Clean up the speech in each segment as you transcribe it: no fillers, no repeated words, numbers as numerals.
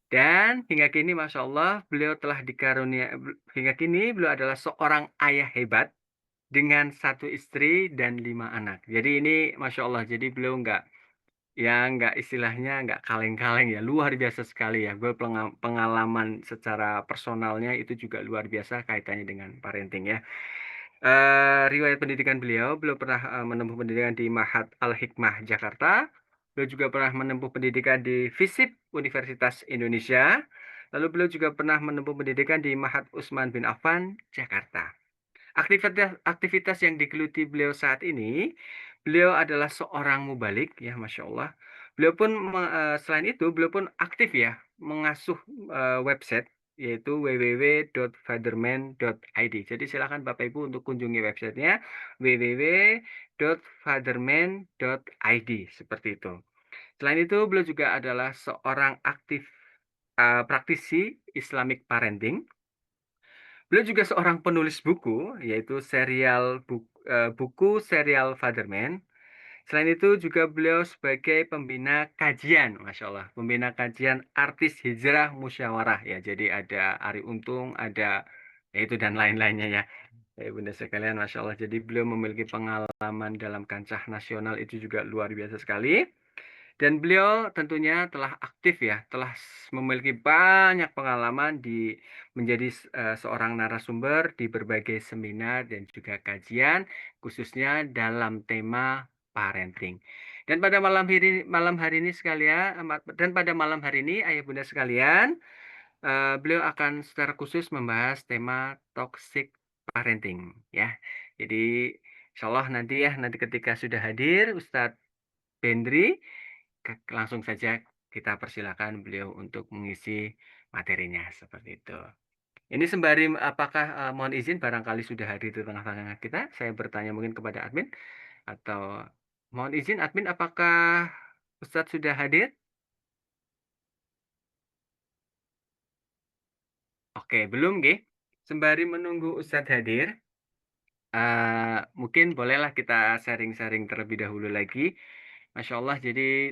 Dan hingga kini Masya Allah beliau telah hingga kini beliau adalah seorang ayah hebat dengan satu istri dan 5 anak. Jadi ini Masya Allah, jadi beliau nggak istilahnya nggak kaleng-kaleng ya, luar biasa sekali ya. Pengalaman secara personalnya itu juga luar biasa kaitannya dengan parenting ya. Riwayat pendidikan beliau pernah menempuh pendidikan di Mahat Al-Hikmah Jakarta. Beliau juga pernah menempuh pendidikan di FISIP Universitas Indonesia. Lalu beliau juga pernah menempuh pendidikan di Mahat Utsman bin Affan Jakarta. Aktivitas aktivitas yang digeluti beliau saat ini, beliau adalah seorang mubalik ya, Masya Allah. Selain itu, beliau pun aktif ya mengasuh website yaitu www.fatherman.id. Jadi silakan Bapak Ibu untuk kunjungi websitenya www.fatherman.id seperti itu. Selain itu, beliau juga adalah seorang praktisi Islamic parenting. Beliau juga seorang penulis buku, yaitu buku serial Fatherman. Selain itu juga beliau sebagai pembina kajian, Masya Allah, pembina kajian artis hijrah musyawarah ya. Jadi ada Ari Untung, ada itu dan lain-lainnya ya. Ya, Bunda sekalian, Masya Allah. Jadi beliau memiliki pengalaman dalam kancah nasional itu juga luar biasa sekali. Dan beliau tentunya telah aktif ya, memiliki banyak pengalaman menjadi seorang narasumber di berbagai seminar dan juga kajian, khususnya dalam tema parenting. Dan pada malam hari ini ayah bunda sekalian, beliau akan secara khusus membahas tema toxic parenting ya. Jadi insya Allah nanti ketika sudah hadir Ustadz Bendri, langsung saja kita persilakan beliau untuk mengisi materinya seperti itu. Ini sembari apakah mohon izin barangkali sudah hadir di tengah-tengah kita, saya bertanya mungkin kepada admin atau mohon izin admin apakah Ustadz sudah hadir? Oke, belum nggih. Sembari menunggu Ustadz hadir, mungkin bolehlah kita sharing-sharing terlebih dahulu lagi. Masya Allah, jadi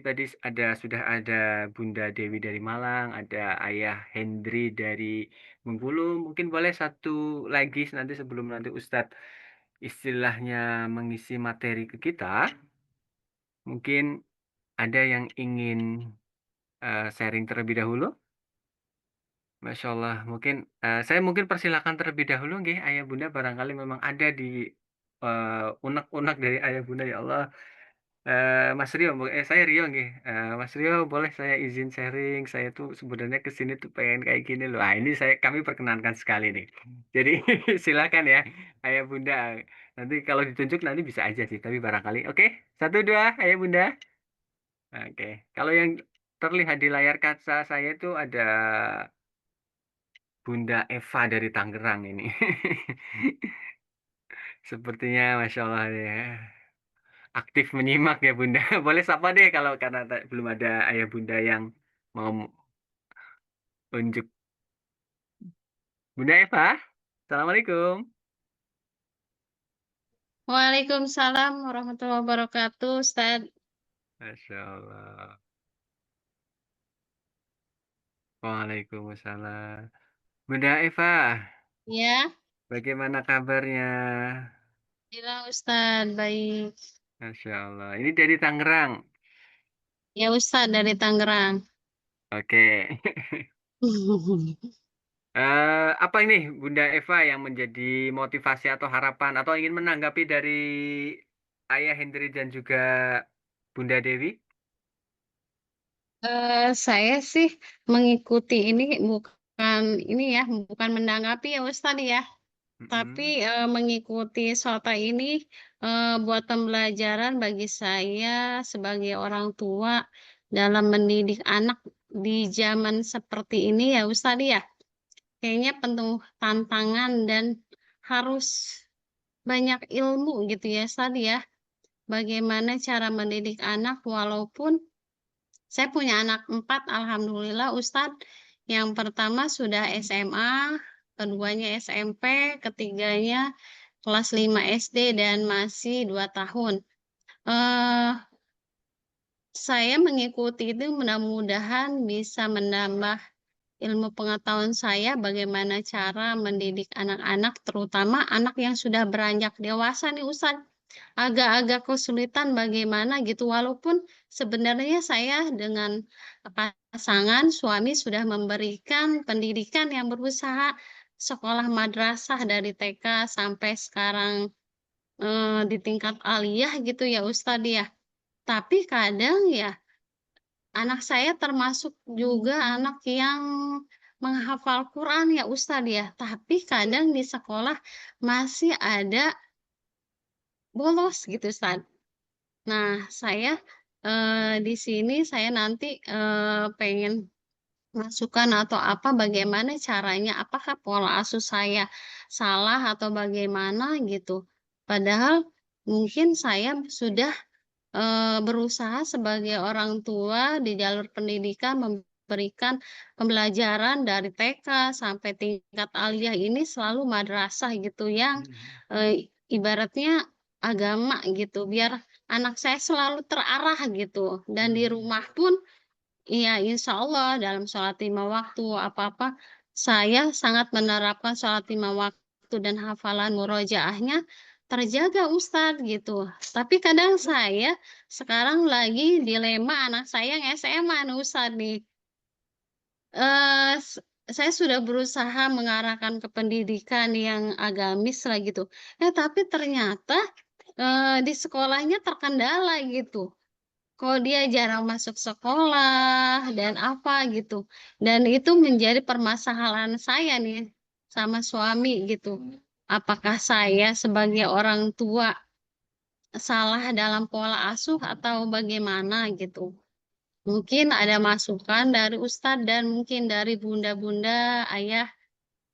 sudah ada Bunda Dewi dari Malang, ada Ayah Hendri dari Bengkulu. Mungkin boleh satu lagi nanti sebelum nanti Ustadz istilahnya mengisi materi ke kita, mungkin ada yang ingin sharing terlebih dahulu. Masya Allah, saya mungkin persilakan terlebih dahulu, nggih, Ayah Bunda barangkali memang ada di unek-unek dari Ayah Bunda ya Allah. Mas Rio, saya Rio nggih. Mas Rio boleh saya izin sharing. Saya tuh sebenarnya ke sini tuh pengen kayak gini loh. Ini kami perkenankan sekali nih. Jadi silakan ya, Ayah Bunda. Nanti kalau ditunjuk nanti bisa aja sih, tapi barangkali. Oke, satu dua, Ayah Bunda. Oke, kalau yang terlihat di layar kaca saya itu ada Bunda Eva dari Tangerang ini. Sepertinya Masya Allah ya. Aktif menyimak ya Bunda. Boleh sapa deh kalau karena belum ada ayah Bunda yang mau unjuk. Bunda Eva, Assalamualaikum. Waalaikumsalam warahmatullahi wabarakatuh, Ustaz. Masya Allah. Waalaikumsalam. Bunda Eva, Ya, bagaimana kabarnya? bilang Ustaz, baik. Masya Allah. Ini dari Tangerang. Ya Ustaz dari Tangerang. Oke. Apa ini Bunda Eva yang menjadi motivasi atau harapan atau ingin menanggapi dari Ayah Hendri dan juga Bunda Dewi? Saya sih mengikuti ini bukan menanggapi ya Ustaz ya, tapi, Mm-mm. mengikuti Sota ini, buat pembelajaran bagi saya sebagai orang tua dalam mendidik anak di zaman seperti ini ya Ustaz ya. Kayaknya penuh tantangan dan harus banyak ilmu gitu ya, Ustaz, ya. Bagaimana cara mendidik anak walaupun saya punya anak 4 alhamdulillah, Ustaz. Yang pertama sudah SMA, keduanya SMP, ketiganya kelas 5 SD dan masih 2 tahun. Eee, saya mengikuti itu mudah-mudahan bisa menambah ilmu pengetahuan saya bagaimana cara mendidik anak-anak, terutama anak yang sudah beranjak dewasa nih Ustadz. Agak-agak kesulitan bagaimana gitu, walaupun sebenarnya saya dengan pasangan suami sudah memberikan pendidikan yang berusaha sekolah madrasah dari TK sampai sekarang, di tingkat aliyah gitu ya Ustadz ya. Tapi kadang ya, anak saya termasuk juga anak yang menghafal Quran ya Ustadz ya, tapi kadang di sekolah masih ada bolos gitu Ustadz. Nah, saya, di sini saya nanti, pengen masukan atau apa, bagaimana caranya, apakah pola asuh saya salah atau bagaimana gitu. Padahal mungkin saya sudah, berusaha sebagai orang tua di jalur pendidikan memberikan pembelajaran dari TK sampai tingkat aliyah ini selalu madrasah gitu yang, Mhm. ibaratnya agama gitu, biar anak saya selalu terarah gitu dan di Mhm. rumah pun iya, insya Allah dalam sholat 5 waktu, apa-apa, saya sangat menerapkan sholat 5 waktu dan hafalan murojaahnya terjaga Ustadz, gitu. Tapi kadang saya sekarang lagi dilema anak saya yang SMA nih Ustadz nih. Eee, s saya sudah berusaha mengarahkan ke pendidikan yang agamis lah gitu. Tapi ternyata, di sekolahnya terkendala gitu. Kok dia jarang masuk sekolah dan apa gitu, dan itu menjadi permasalahan saya nih sama suami gitu. Apakah saya sebagai orang tua salah dalam pola asuh atau bagaimana gitu? Mungkin ada masukan dari ustadz dan mungkin dari bunda-bunda, ayah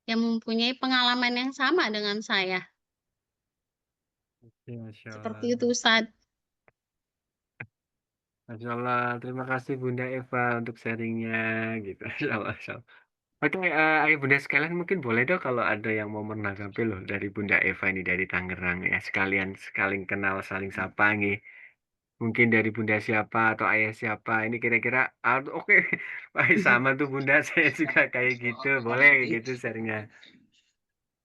yang mempunyai pengalaman yang sama dengan saya. Oke, Masya Seperti Allah. itu Ustadz. Masya Allah, terima kasih Bunda Eva untuk sharingnya gitu. Masya Allah, Masya Allah. Oke, ayah Bunda sekalian mungkin boleh dong kalau ada yang mau menanggapi loh dari Bunda Eva ini dari Tangerang ya. Sekalian saling kenal, saling sapa nih. Mungkin dari Bunda siapa atau ayah siapa. Ini kira-kira, oke, Wah, sama tuh Bunda, saya juga kayak gitu. Boleh kayak gitu sharingnya.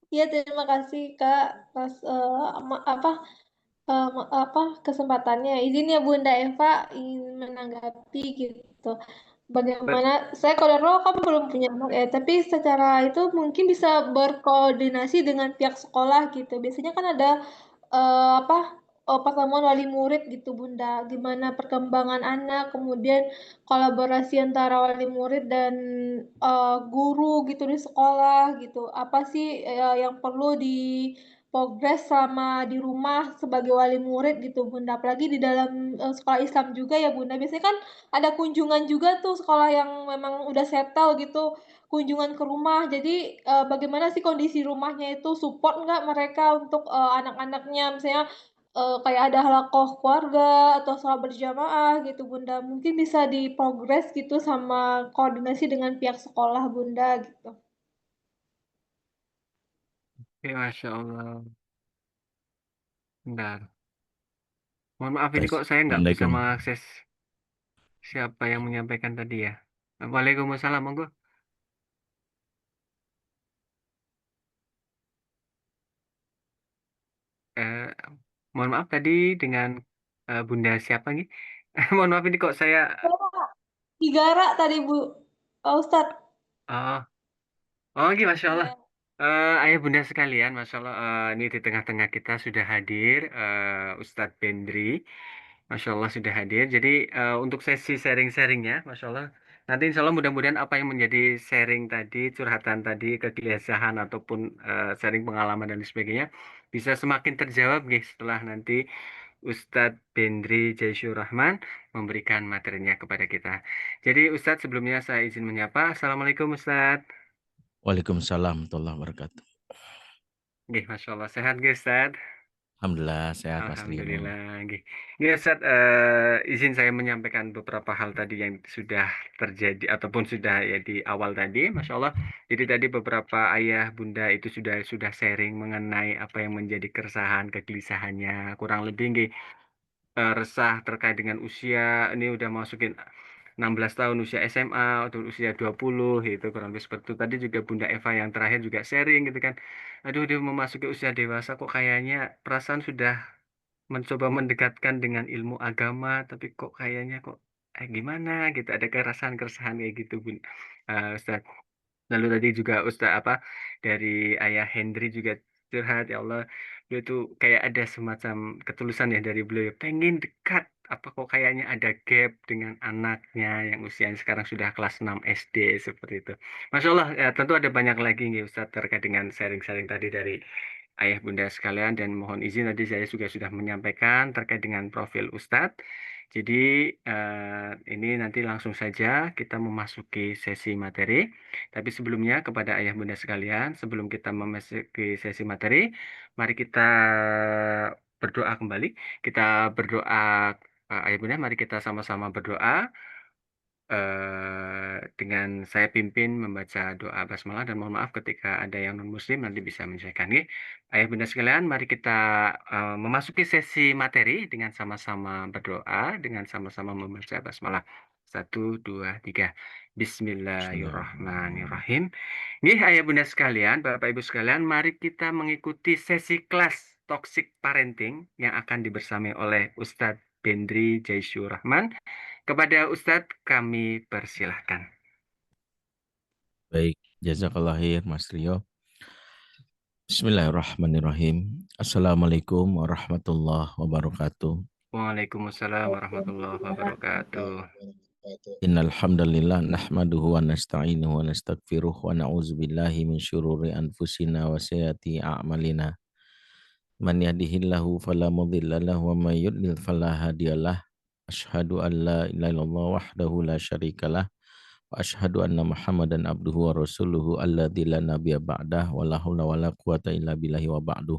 Iya, terima kasih Kak, pas, kesempatannya. Izin ya Bunda Eva ingin menanggapi gitu. Ber- Bagaimana saya kalau roh kan belum punya anak ya, tapi secara itu mungkin bisa berkoordinasi dengan pihak sekolah gitu. Biasanya kan ada pertemuan wali murid gitu Bunda. Gimana perkembangan anak, kemudian kolaborasi antara wali murid dan guru gitu di sekolah gitu. Apa sih yang perlu di progres sama di rumah sebagai wali murid gitu Bunda. Apalagi di dalam sekolah Islam juga ya Bunda. Biasanya kan ada kunjungan juga tuh sekolah yang memang udah settle gitu, kunjungan ke rumah. Jadi bagaimana sih kondisi rumahnya itu support nggak mereka untuk anak-anaknya, misalnya kayak ada halaqah keluarga atau sholat berjamaah gitu Bunda. Mungkin bisa diprogres gitu sama koordinasi dengan pihak sekolah Bunda gitu. Oke, Masya Allah. Bentar. Mohon maaf ini Tes. kok saya nggak bisa Assalamualaikum. mengakses siapa yang menyampaikan tadi ya. Waalaikumsalam, monggo. Eh, mohon maaf tadi dengan Bunda siapa nih? Mohon maaf ini kok saya. Igara tadi Bu, Pak Ustadz. Oh, oh, gitu, Masya Allah. Ya. Ayah Bunda sekalian, Masya Allah, ini di tengah-tengah kita sudah hadir Ustadz Bendri. Masya Allah sudah hadir. Jadi untuk sesi sharing-sharingnya, Masya Allah, nanti Insya Allah mudah-mudahan apa yang menjadi sharing tadi, curhatan tadi, kegelisahan ataupun sharing pengalaman dan sebagainya, bisa semakin terjawab nih setelah nanti Ustadz Bendri Jaisyur Rahman memberikan materinya kepada kita. Jadi Ustadz sebelumnya saya izin menyapa. Assalamualaikum Ustadz. Waalaikumsalam warahmatullahi wabarakatuh. Nggih, Masya Allah. Sehat nggih, Ustadz? Alhamdulillah sehat Mas Rino. Alhamdulillah. Nggih. Nggih, Ustadz, izin saya menyampaikan beberapa hal tadi yang sudah terjadi ataupun sudah ya di awal tadi, Masya Allah. Jadi tadi beberapa ayah bunda itu sudah sharing mengenai apa yang menjadi keresahan, kegelisahannya, kurang lebih nggih, resah terkait dengan usia. Ini udah masukin. 16 tahun usia SMA atau usia 20 gitu kurang lebih seperti itu. Tadi juga Bunda Eva yang terakhir juga sharing gitu kan. Aduh dia memasuki usia dewasa kok kayaknya perasaan sudah mencoba mendekatkan dengan ilmu agama tapi kok kayaknya kok gimana gitu ada keresahan-keresahan kayak gitu Bun. Ustaz. Lalu tadi juga dari Ayah Hendri juga curhat, ya Allah, beliau tuh kayak ada semacam ketulusan ya dari beliau, pengen dekat, apa kok kayaknya ada gap dengan anaknya yang usianya sekarang sudah kelas 6 SD, seperti itu. Masya Allah, ya, tentu ada banyak lagi nih Ustadz terkait dengan sharing-sharing tadi dari Ayah Bunda sekalian dan mohon izin tadi saya juga sudah menyampaikan terkait dengan profil Ustadz. Jadi ini nanti langsung saja kita memasuki sesi materi. Tapi sebelumnya kepada ayah bunda sekalian, sebelum kita memasuki sesi materi, mari kita berdoa kembali. Kita berdoa, ayah bunda, mari kita sama-sama berdoa dengan saya pimpin membaca doa basmalah dan mohon maaf ketika ada yang non-muslim nanti bisa menyesuaikan. Ya. Ayah bunda sekalian, mari kita memasuki sesi materi dengan sama-sama berdoa, dengan sama-sama membaca basmalah. 1, 2, 3. Bismillahirrahmanirrahim. Bismillahirrahmanirrahim. Nih ayah bunda sekalian, bapak ibu sekalian, mari kita mengikuti sesi kelas Toxic Parenting yang akan dibersamai oleh Ustadz Bendri Jaisyur Rahman. Kepada Ustadz kami persilahkan. Baik, jazakallah khair Mas Rio. Bismillahirrahmanirrahim. Assalamualaikum warahmatullahi wabarakatuh. Waalaikumsalam warahmatullahi wabarakatuh. Innal hamdalillah nahmaduhu wa nasta'inuhu wa nastaghfiruh wa na'udzu billahi min syururi anfusina wa sayyiati a'malina. Man yahdihillahu fala mudilla lahu wa may yudlil fala hadiyalah. Asyhadu an la ilaha illallah wahdahu la syarikalah wa asyhadu anna Muhammadan abduhu wa rasuluhu alladzi la nabiyya ba'dah wa la haula wa la quwata illa billahi wa ba'du.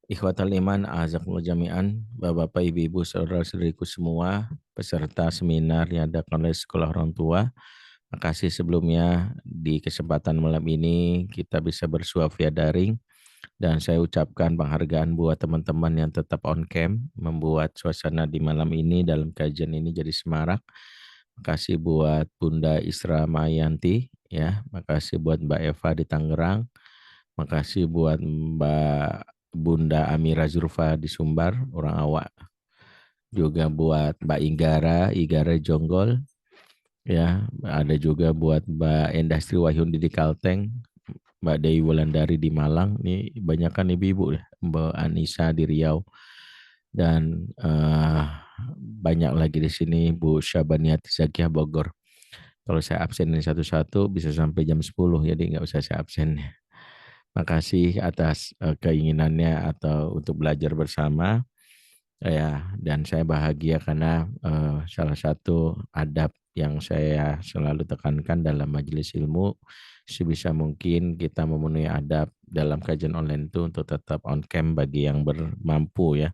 Ikhwatal iman azakumullah jami'an, Bapak Ibu saudara-saudariku semua, peserta seminar yang diadakan oleh Sekolah Orang Tua. Makasih sebelumnya di kesempatan malam ini kita bisa bersua via daring. Dan saya ucapkan penghargaan buat teman-teman yang tetap on cam, membuat suasana di malam ini dalam kajian ini jadi semarak. Makasih buat Bunda Isra Mayanti, ya. Makasih buat Mbak Eva di Tangerang. Makasih buat Mbak Bunda Amira Zurfa di Sumbar, orang awak. Juga buat Mbak Igara Jonggol. Ya, ada juga buat Mbak Endastri Wahyundi di Kalteng, Mbak Dewi Wulandari di Malang, ini banyak kan ibu-ibu ya, Mbak Anissa di Riau, dan banyak lagi di sini Bu Syabaniati Zakiah Bogor. Kalau saya absenin satu-satu bisa sampai jam 10, jadi nggak usah saya absen. Makasih atas keinginannya atau untuk belajar bersama. Ya, dan saya bahagia karena salah satu adab yang saya selalu tekankan dalam majelis ilmu, sebisa mungkin kita memenuhi adab dalam kajian online itu untuk tetap on cam bagi yang bermampu ya,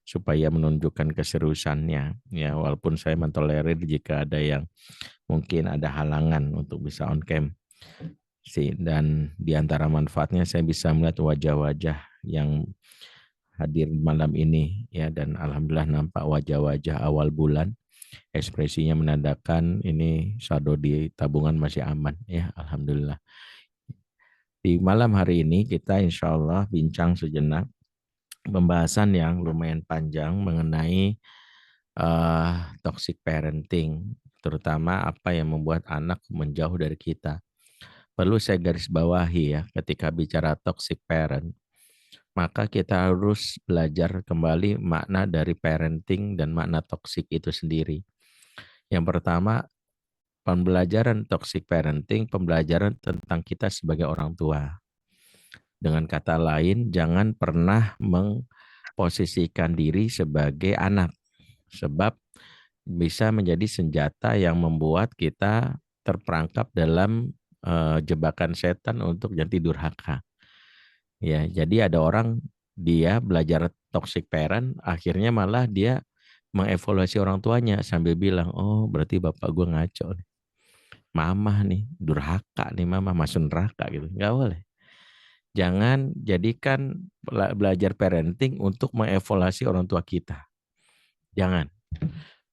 supaya menunjukkan keseriusannya ya, walaupun saya mentolerir jika ada yang mungkin ada halangan untuk bisa on cam sih. Dan di antara manfaatnya saya bisa melihat wajah-wajah yang hadir malam ini ya, dan alhamdulillah nampak wajah-wajah awal bulan, ekspresinya menandakan ini saldo di tabungan masih aman ya, alhamdulillah. Di malam hari ini kita insya Allah bincang sejenak pembahasan yang lumayan panjang mengenai toxic parenting, terutama apa yang membuat anak menjauh dari kita. Perlu saya garis bawahi ya, ketika bicara toxic parent, maka kita harus belajar kembali makna dari parenting dan makna toxic itu sendiri. Yang pertama, pembelajaran toxic parenting, pembelajaran tentang kita sebagai orang tua. Dengan kata lain, jangan pernah memposisikan diri sebagai anak, sebab bisa menjadi senjata yang membuat kita terperangkap dalam jebakan setan untuk jadi durhaka. Ya, jadi ada orang dia belajar toxic parent, akhirnya malah dia mengevaluasi orang tuanya sambil bilang, oh berarti bapak gue ngaco nih, mama nih durhaka nih, mama masuk neraka gitu. Nggak boleh. Jangan jadikan belajar parenting untuk mengevaluasi orang tua kita. Jangan.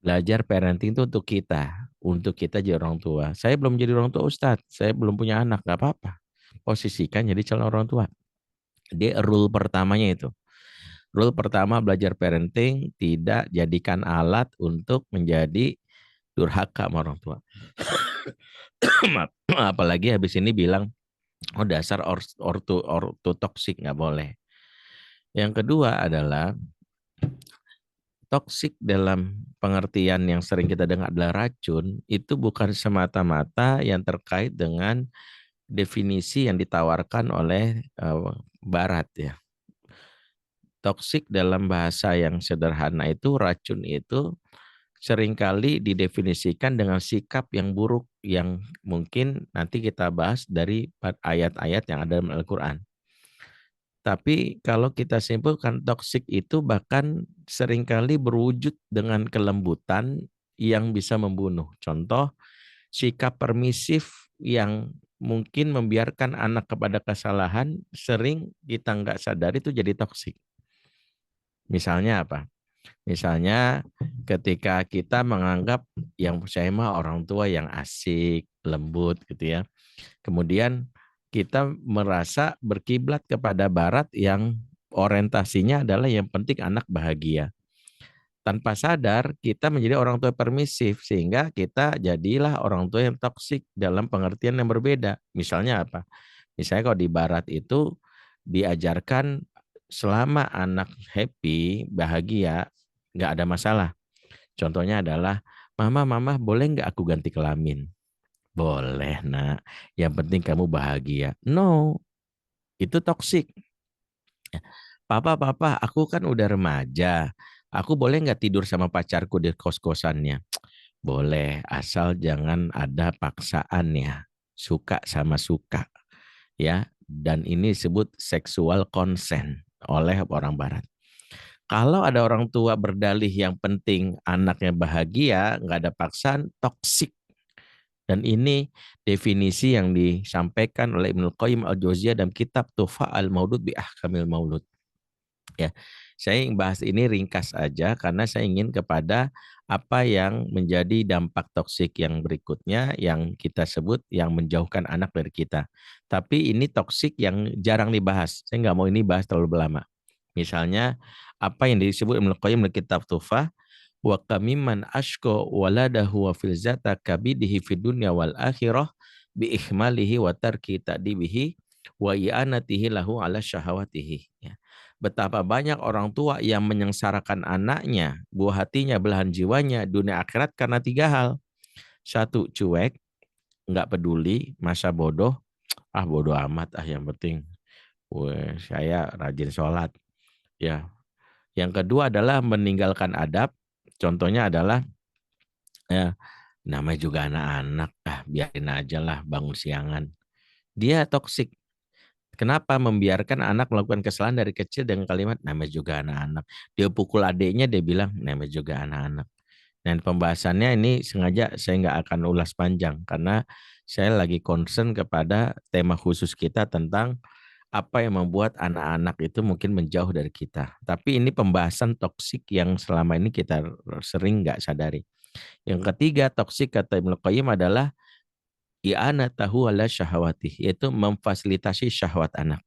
Belajar parenting itu untuk kita, untuk kita jadi orang tua. Saya belum jadi orang tua Ustadz, saya belum punya anak, nggak apa-apa. Posisikan jadi calon orang tua. Dia rule pertamanya itu. Rule pertama belajar parenting, tidak jadikan alat untuk menjadi durhaka sama orang tua. Apalagi habis ini bilang, oh dasar ortu toksik, nggak boleh. Yang kedua adalah toksik dalam pengertian yang sering kita dengar adalah racun, itu bukan semata-mata yang terkait dengan definisi yang ditawarkan oleh Barat ya. Toksik dalam bahasa yang sederhana itu, racun itu seringkali didefinisikan dengan sikap yang buruk yang mungkin nanti kita bahas dari ayat-ayat yang ada dalam Al-Quran. Tapi kalau kita simpulkan, toksik itu bahkan seringkali berwujud dengan kelembutan yang bisa membunuh. Contoh, sikap permisif yang mungkin membiarkan anak kepada kesalahan, sering kita nggak sadar itu jadi toksik. Misalnya apa? Misalnya ketika kita menganggap yang saya mah orang tua yang asik, lembut gitu ya. Kemudian kita merasa berkiblat kepada Barat yang orientasinya adalah yang penting anak bahagia. Tanpa sadar kita menjadi orang tua permisif sehingga kita jadilah orang tua yang toksik dalam pengertian yang berbeda. Misalnya apa? Misalnya kalau di Barat itu diajarkan selama anak happy, bahagia, nggak ada masalah. Contohnya adalah, mama boleh nggak aku ganti kelamin? Boleh nak, yang penting kamu bahagia. No, itu toksik. Papa, aku kan udah remaja. Aku boleh nggak tidur sama pacarku di kos-kosannya? Boleh, asal jangan ada paksaan ya. Suka sama suka. Ya, dan ini disebut sexual consent oleh orang Barat. Kalau ada orang tua berdalih yang penting anaknya bahagia, nggak ada paksaan, toksik. Dan ini definisi yang disampaikan oleh Ibnu Qayyim al-Jauziyah dalam kitab Tuhfa al-Maulud bi Ahkamil Maulud. Ya, saya ingin bahas ini ringkas aja karena saya ingin kepada apa yang menjadi dampak toksik yang berikutnya yang kita sebut yang menjauhkan anak dari kita. Tapi ini toksik yang jarang dibahas. Saya nggak mau ini bahas terlalu lama. Misalnya apa yang disebut Ibnu Qayyim dalam kitab Tuhfa, wa kamiman ashko waladahu wa fil zata kabidihi fid dunya wal akhirah bi ihmalihi wa tarki ta'dibihi wa i'anatihi lahu ala syahawatihi. Ya. Betapa banyak orang tua yang menyengsarakan anaknya, buah hatinya, belahan jiwanya, dunia akhirat karena 3 hal. 1, cuek, nggak peduli, masa bodoh, bodoh amat, yang penting saya rajin sholat. Ya. Yang kedua adalah meninggalkan adab. Contohnya adalah ya, namanya juga anak-anak, biarin aja lah bangun siangan. Dia toksik. Kenapa membiarkan anak melakukan kesalahan dari kecil dengan kalimat namanya juga anak-anak. Dia pukul adiknya, dia bilang namanya juga anak-anak. Dan pembahasannya ini sengaja saya nggak akan ulas panjang karena saya lagi concern kepada tema khusus kita tentang apa yang membuat anak-anak itu mungkin menjauh dari kita. Tapi ini pembahasan toksik yang selama ini kita sering nggak sadari. Yang ketiga, toksik kata Ibnu Qayyim adalah i'anatahu ala syahwati, yaitu memfasilitasi syahwat anak.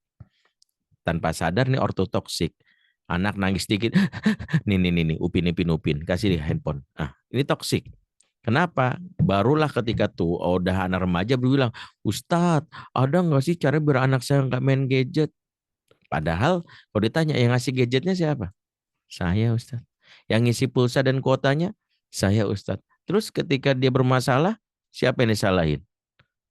Tanpa sadar nih ortotoksik. Anak nangis dikit, nih, upin, kasih dia handphone. Ini toksik. Kenapa? Barulah ketika tuh udah anak remaja bilang, Ustadz, ada nggak sih cara biar anak saya nggak main gadget? Padahal kalau ditanya yang ngasih gadgetnya siapa? Saya Ustadz. Yang ngisi pulsa dan kuotanya? Saya Ustadz. Terus ketika dia bermasalah, siapa yang disalahin?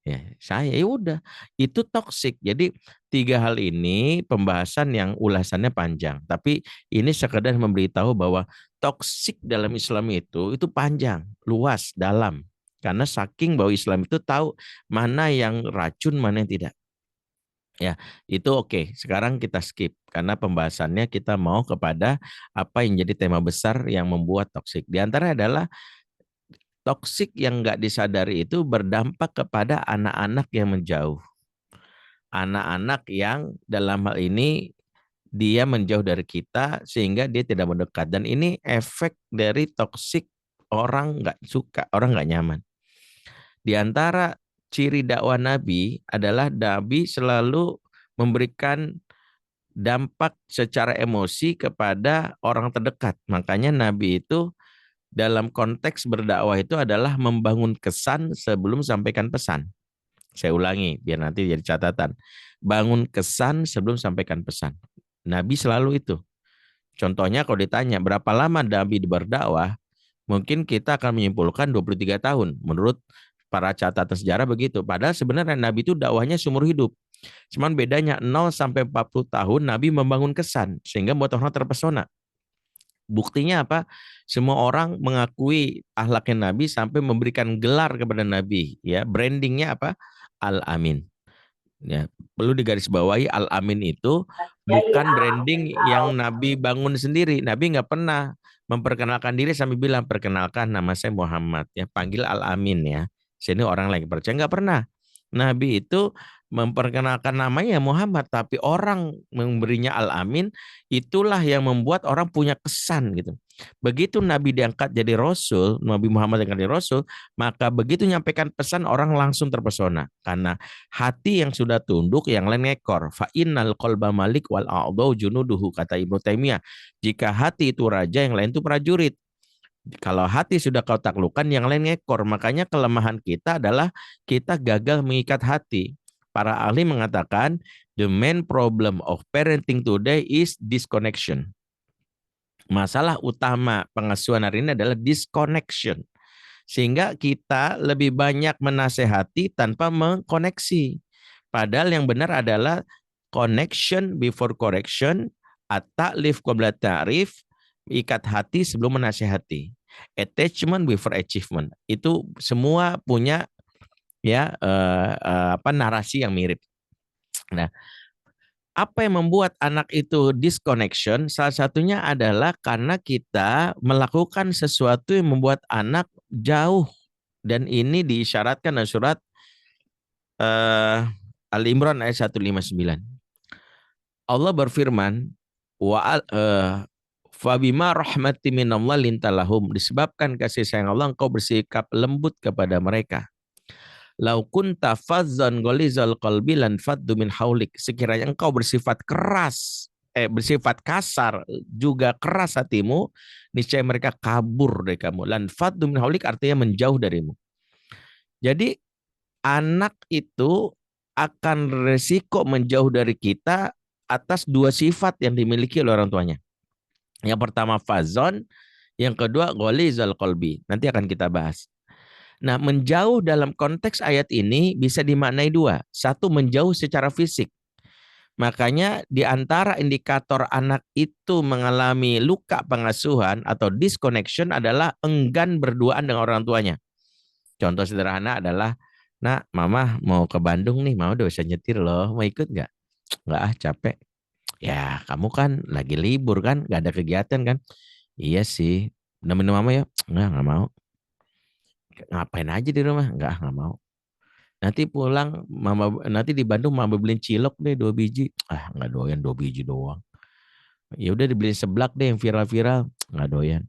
Ya, saya. Ya udah, itu toksik. Jadi 3 hal ini pembahasan yang ulasannya panjang. Tapi ini sekedar memberitahu bahwa toksik dalam Islam itu panjang, luas, dalam. Karena saking bahwa Islam itu tahu mana yang racun, mana yang tidak. Ya, itu oke. Sekarang kita skip karena pembahasannya kita mau kepada apa yang jadi tema besar yang membuat toksik. Di antara adalah toksik yang nggak disadari itu berdampak kepada anak-anak yang menjauh. Anak-anak yang dalam hal ini dia menjauh dari kita sehingga dia tidak mendekat. Dan ini efek dari toksik, orang nggak suka, orang nggak nyaman. Di antara ciri dakwah Nabi adalah Nabi selalu memberikan dampak secara emosi kepada orang terdekat. Makanya Nabi itu dalam konteks berdakwah itu adalah membangun kesan sebelum sampaikan pesan. Saya ulangi biar nanti jadi catatan. Bangun kesan sebelum sampaikan pesan. Nabi selalu itu. Contohnya kalau ditanya berapa lama Nabi berdakwah, mungkin kita akan menyimpulkan 23 tahun. Menurut para catatan sejarah begitu. Padahal sebenarnya Nabi itu dakwahnya seumur hidup. Cuman bedanya 0 sampai 40 tahun Nabi membangun kesan sehingga membuat orang terpesona. Buktinya apa? Semua orang mengakui akhlaknya Nabi sampai memberikan gelar kepada Nabi, ya. Brandingnya apa? Al-Amin. Ya, perlu digarisbawahi Al-Amin itu bukan branding yang Nabi bangun sendiri. Nabi nggak pernah memperkenalkan diri sambil bilang perkenalkan nama saya Muhammad, ya, panggil Al-Amin ya. Sini orang lagi percaya, nggak pernah. Nabi itu memperkenalkan namanya Muhammad, tapi orang memberinya Al-Amin, itulah yang membuat orang punya kesan gitu. Begitu Nabi diangkat jadi Rasul, Nabi Muhammad diangkat jadi Rasul, maka begitu nyampaikan pesan orang langsung terpesona. Karena hati yang sudah tunduk, yang lain ngekor. Fa innal qalba malik wal a'dau junuduhu, kata Ibnu Taimiyah. Jika hati itu raja, yang lain itu prajurit. Kalau hati sudah kau taklukkan, yang lain ngekor. Makanya kelemahan kita adalah kita gagal mengikat hati. Para ahli mengatakan, the main problem of parenting today is disconnection. Masalah utama pengasuhan hari ini adalah disconnection. Sehingga kita lebih banyak menasehati tanpa mengkoneksi. Padahal yang benar adalah connection before correction, at-ta'lif qabla ta'rif, ikat hati sebelum menasehati. Attachment before achievement. Itu semua punya ya narasi yang mirip. Nah, apa yang membuat anak itu disconnection? Salah satunya adalah karena kita melakukan sesuatu yang membuat anak jauh. Dan ini diisyaratkan dalam surat Al-Imran ayat 159. Allah berfirman, Fabima rahmati minallah lintalahum, disebabkan kasih sayang Allah engkau bersikap lembut kepada mereka. Lau kunta fazzan gholizal qalbi lan faddu min haulik, sekiranya engkau bersifat keras, bersifat kasar juga keras hatimu, niscaya mereka kabur dari kamu. Lan faddu min haulik artinya menjauh darimu. Jadi anak itu akan resiko menjauh dari kita atas dua sifat yang dimiliki oleh orang tuanya. Yang pertama fazon, yang kedua gholizal qalbi. Nanti akan kita bahas. Nah, menjauh dalam konteks ayat ini bisa dimaknai dua. Satu, menjauh secara fisik. Makanya di antara indikator anak itu mengalami luka pengasuhan atau disconnection adalah enggan berduaan dengan orang tuanya. Contoh sederhana adalah, nak, mama mau ke Bandung nih, mama udah bisa nyetir loh, mau ikut nggak? Nggak ah, capek. Ya, kamu kan lagi libur kan, nggak ada kegiatan kan? Iya sih, nemenin mama ya? Nggak mau. Ngapain aja di rumah? Nggak mau. Nanti pulang, nanti di Bandung mama beliin cilok deh 2 biji. Ah, nggak doyan 2 biji doang. Ya udah dibeliin seblak deh yang viral-viral. Nggak doyan.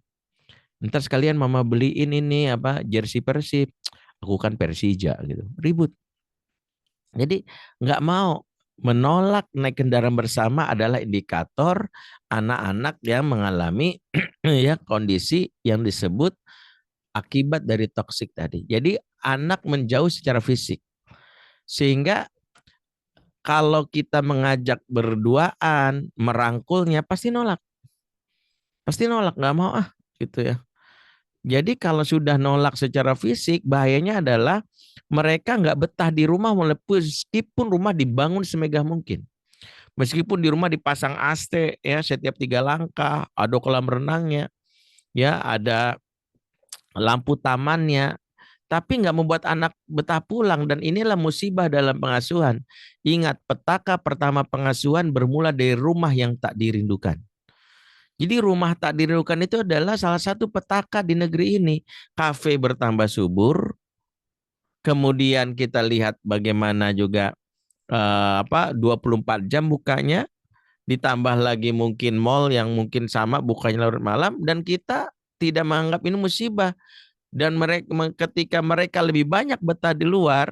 Ntar sekalian mama beliin ini apa jersey Persib. Aku kan Persija gitu. Ribut. Jadi nggak mau. Menolak naik kendaraan bersama adalah indikator anak-anak yang mengalami ya kondisi yang disebut akibat dari toksik tadi. Jadi anak menjauh secara fisik. Sehingga kalau kita mengajak berduaan, merangkulnya pasti nolak. Pasti nolak, nggak mau ah gitu ya. Jadi kalau sudah nolak secara fisik, bahayanya adalah mereka nggak betah di rumah meskipun rumah dibangun semegah mungkin. Meskipun di rumah dipasang AC ya setiap 3 langkah, ada kolam renangnya, ya ada lampu tamannya, tapi nggak membuat anak betah pulang. Dan inilah musibah dalam pengasuhan. Ingat, petaka pertama pengasuhan bermula dari rumah yang tak dirindukan. Jadi rumah tak dirindukan itu adalah salah satu petaka di negeri ini. Kafe bertambah subur. Kemudian kita lihat bagaimana juga 24 jam bukanya. Ditambah lagi mungkin mall yang mungkin sama bukanya larut malam. Dan kita tidak menganggap ini musibah. Dan ketika mereka lebih banyak betah di luar,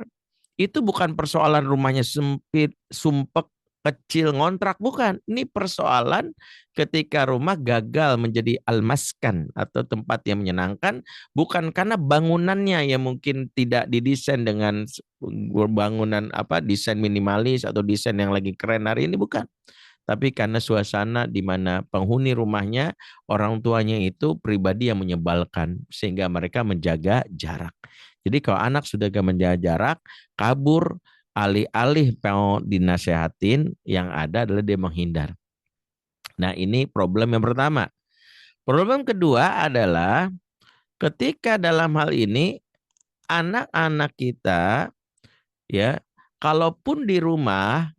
itu bukan persoalan rumahnya sempit, sumpek, kecil, ngontrak, bukan. Ini persoalan ketika rumah gagal menjadi almaskan atau tempat yang menyenangkan, bukan karena bangunannya yang mungkin tidak didesain dengan bangunan desain minimalis atau desain yang lagi keren hari ini, bukan. Tapi karena suasana di mana penghuni rumahnya, orang tuanya itu pribadi yang menyebalkan, sehingga mereka menjaga jarak. Jadi kalau anak sudah gak menjaga jarak, kabur, alih-alih mau dinasehatin, yang ada adalah dia menghindar. Nah, ini problem yang pertama. Problem kedua adalah ketika dalam hal ini anak-anak kita, ya, kalaupun di rumah,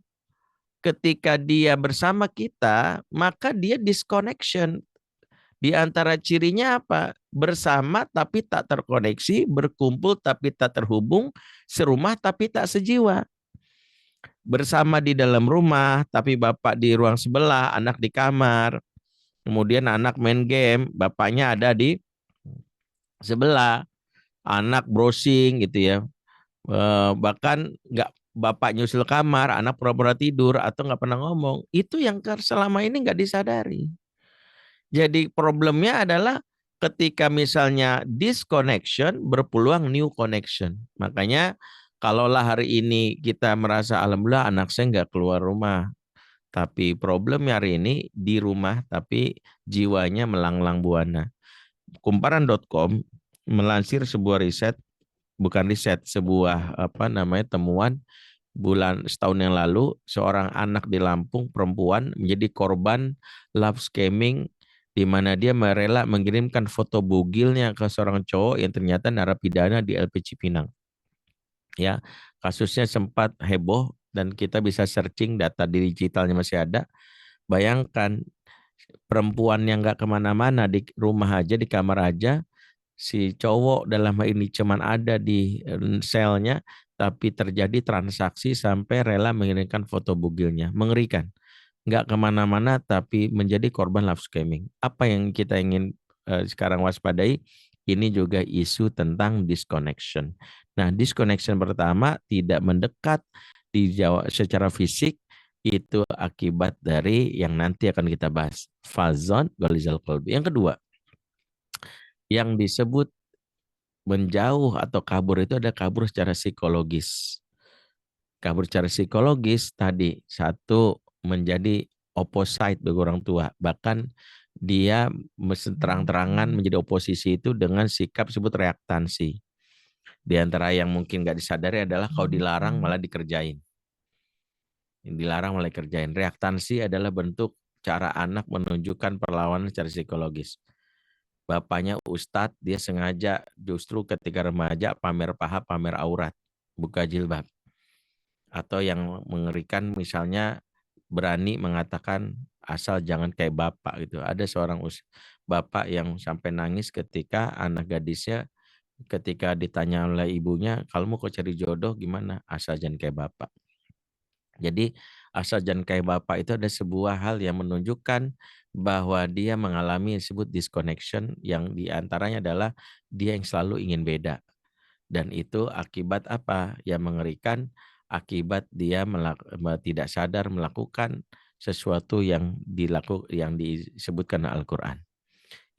ketika dia bersama kita, maka dia disconnection. Di antara cirinya apa? Bersama tapi tak terkoneksi, berkumpul tapi tak terhubung, serumah tapi tak sejiwa. Bersama di dalam rumah, tapi bapak di ruang sebelah, anak di kamar. Kemudian anak main game, bapaknya ada di sebelah. Anak browsing gitu ya. Bahkan nggak bapak nyusul kamar, anak pura-pura tidur atau nggak pernah ngomong. Itu yang selama ini nggak disadari. Jadi problemnya adalah ketika misalnya disconnection berpeluang new connection. Makanya kalaulah hari ini kita merasa alhamdulillah anak saya nggak keluar rumah. Tapi problemnya hari ini di rumah tapi jiwanya melanglang buana. Kumparan.com melansir sebuah riset, bukan riset, sebuah temuan bulan setahun yang lalu, seorang anak di Lampung perempuan menjadi korban love scamming, di mana dia rela mengirimkan foto bugilnya ke seorang cowok yang ternyata narapidana di LP Cipinang. Ya, kasusnya sempat heboh dan kita bisa searching, data digitalnya masih ada. Bayangkan perempuan yang nggak kemana-mana, di rumah aja, di kamar aja, si cowok dalam hal ini cuman ada di selnya, tapi terjadi transaksi sampai rela mengirimkan foto bugilnya. Mengerikan. Nggak kemana-mana, tapi menjadi korban love scamming. Apa yang kita ingin sekarang waspadai? Ini juga isu tentang disconnection. Nah, disconnection pertama, tidak mendekat secara fisik, itu akibat dari yang nanti akan kita bahas. Fazon Ghalizal Qalbi. Yang kedua, yang disebut menjauh atau kabur itu ada kabur secara psikologis. Kabur secara psikologis tadi, satu, menjadi opposite bagi orang tua. Bahkan dia terang-terangan menjadi oposisi itu dengan sikap sebut reaktansi. Di antara yang mungkin nggak disadari adalah kalau dilarang malah dikerjain. Dilarang malah dikerjain. Reaktansi adalah bentuk cara anak menunjukkan perlawanan secara psikologis. Bapaknya ustadz, dia sengaja justru ketika remaja pamer paha, pamer aurat, buka jilbab. Atau yang mengerikan misalnya berani mengatakan asal jangan kayak bapak gitu. Ada seorang bapak yang sampai nangis ketika anak gadisnya ketika ditanya oleh ibunya, kalau mau kau cari jodoh gimana? Asal jangan kayak bapak. Jadi asal jangan kayak bapak itu ada sebuah hal yang menunjukkan bahwa dia mengalami yang disebut disconnection, yang diantaranya adalah dia yang selalu ingin beda. Dan itu akibat apa? Yang mengerikan, akibat dia tidak sadar melakukan sesuatu yang disebutkan Al-Quran.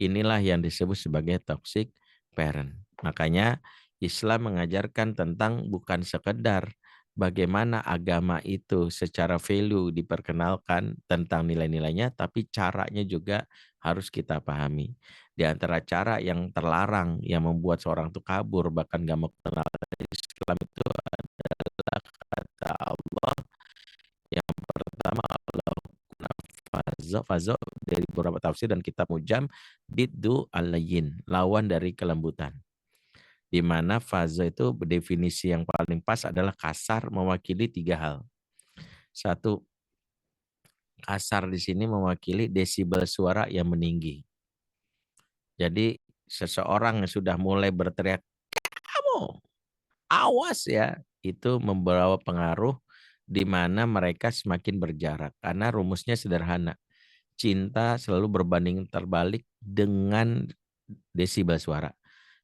Inilah yang disebut sebagai toxic parent. Makanya Islam mengajarkan tentang bukan sekedar bagaimana agama itu secara value diperkenalkan tentang nilai-nilainya, tapi caranya juga harus kita pahami. Di antara cara yang terlarang yang membuat seorang itu kabur bahkan gak mau kenal Islam itu adalah kata Allah yang pertama, Allah fazo dari beberapa tafsir dan kitab mujam, diddu al-layyin, lawan dari kelembutan. Di mana fazo itu definisi yang paling pas adalah kasar, mewakili 3 hal. 1, kasar di sini mewakili desibel suara yang meninggi. Jadi seseorang yang sudah mulai berteriak, kamu awas ya, itu membawa pengaruh di mana mereka semakin berjarak. Karena rumusnya sederhana. Cinta selalu berbanding terbalik dengan desibel suara.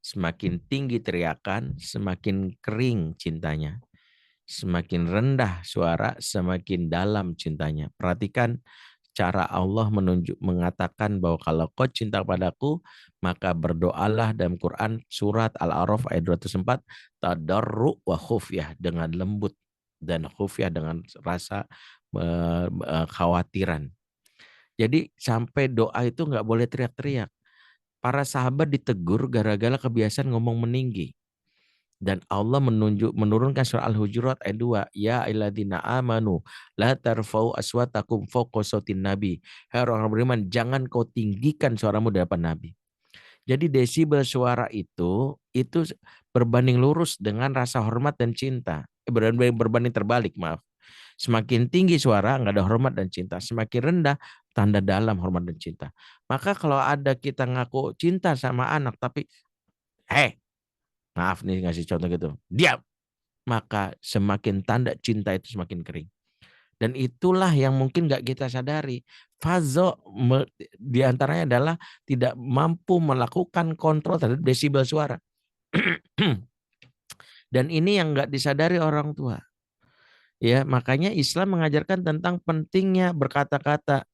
Semakin tinggi teriakan, semakin kering cintanya. Semakin rendah suara, semakin dalam cintanya. Perhatikan cara Allah mengatakan bahwa kalau kau cinta padaku, maka berdoalah dalam Quran surat Al-A'raf ayat 204, tadarru wa khufyah, dengan lembut dan khufyah dengan rasa khawatiran. Jadi sampai doa itu nggak boleh teriak-teriak. Para sahabat ditegur gara-gara kebiasaan ngomong meninggi. Dan Allah menurunkan surah Al-Hujurat ayat 2. Ya ayyuhalladzina amanu la tarfa'u aswatakum fawqa sautin nabi. Hai orang beriman, jangan kau tinggikan suaramu di hadapan Nabi. Jadi desibel suara itu berbanding lurus dengan rasa hormat dan cinta. Berbanding terbalik, maaf. Semakin tinggi suara nggak ada hormat dan cinta. Semakin rendah tanda dalam hormat dan cinta. Maka kalau ada kita ngaku cinta sama anak tapi maaf nih ngasih contoh gitu, diam, maka semakin tanda cinta itu semakin kering. Dan itulah yang mungkin nggak kita sadari. Fazo diantaranya adalah tidak mampu melakukan kontrol terhadap desibel suara. Dan ini yang nggak disadari orang tua. Ya, makanya Islam mengajarkan tentang pentingnya berkata-kata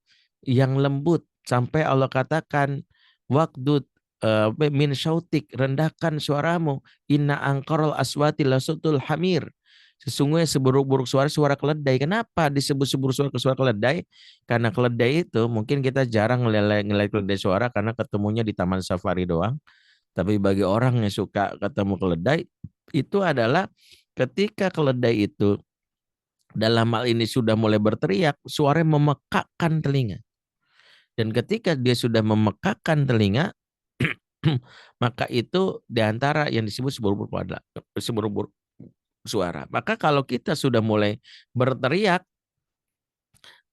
yang lembut, sampai Allah katakan waqdud min syautik, rendahkan suaramu, inna angkarul aswati lasutul hamir. Sesungguhnya seburuk-buruk suara keledai. Kenapa disebut seburuk suara keledai? Karena keledai itu mungkin kita jarang ngelihat keledai suara karena ketemunya di taman safari doang. Tapi bagi orang yang suka ketemu keledai, itu adalah ketika keledai itu dalam hal ini sudah mulai berteriak, suaranya memekakkan telinga. Dan ketika dia sudah memekakkan telinga, maka itu diantara yang disebut seburuk-buruk suara. Maka kalau kita sudah mulai berteriak,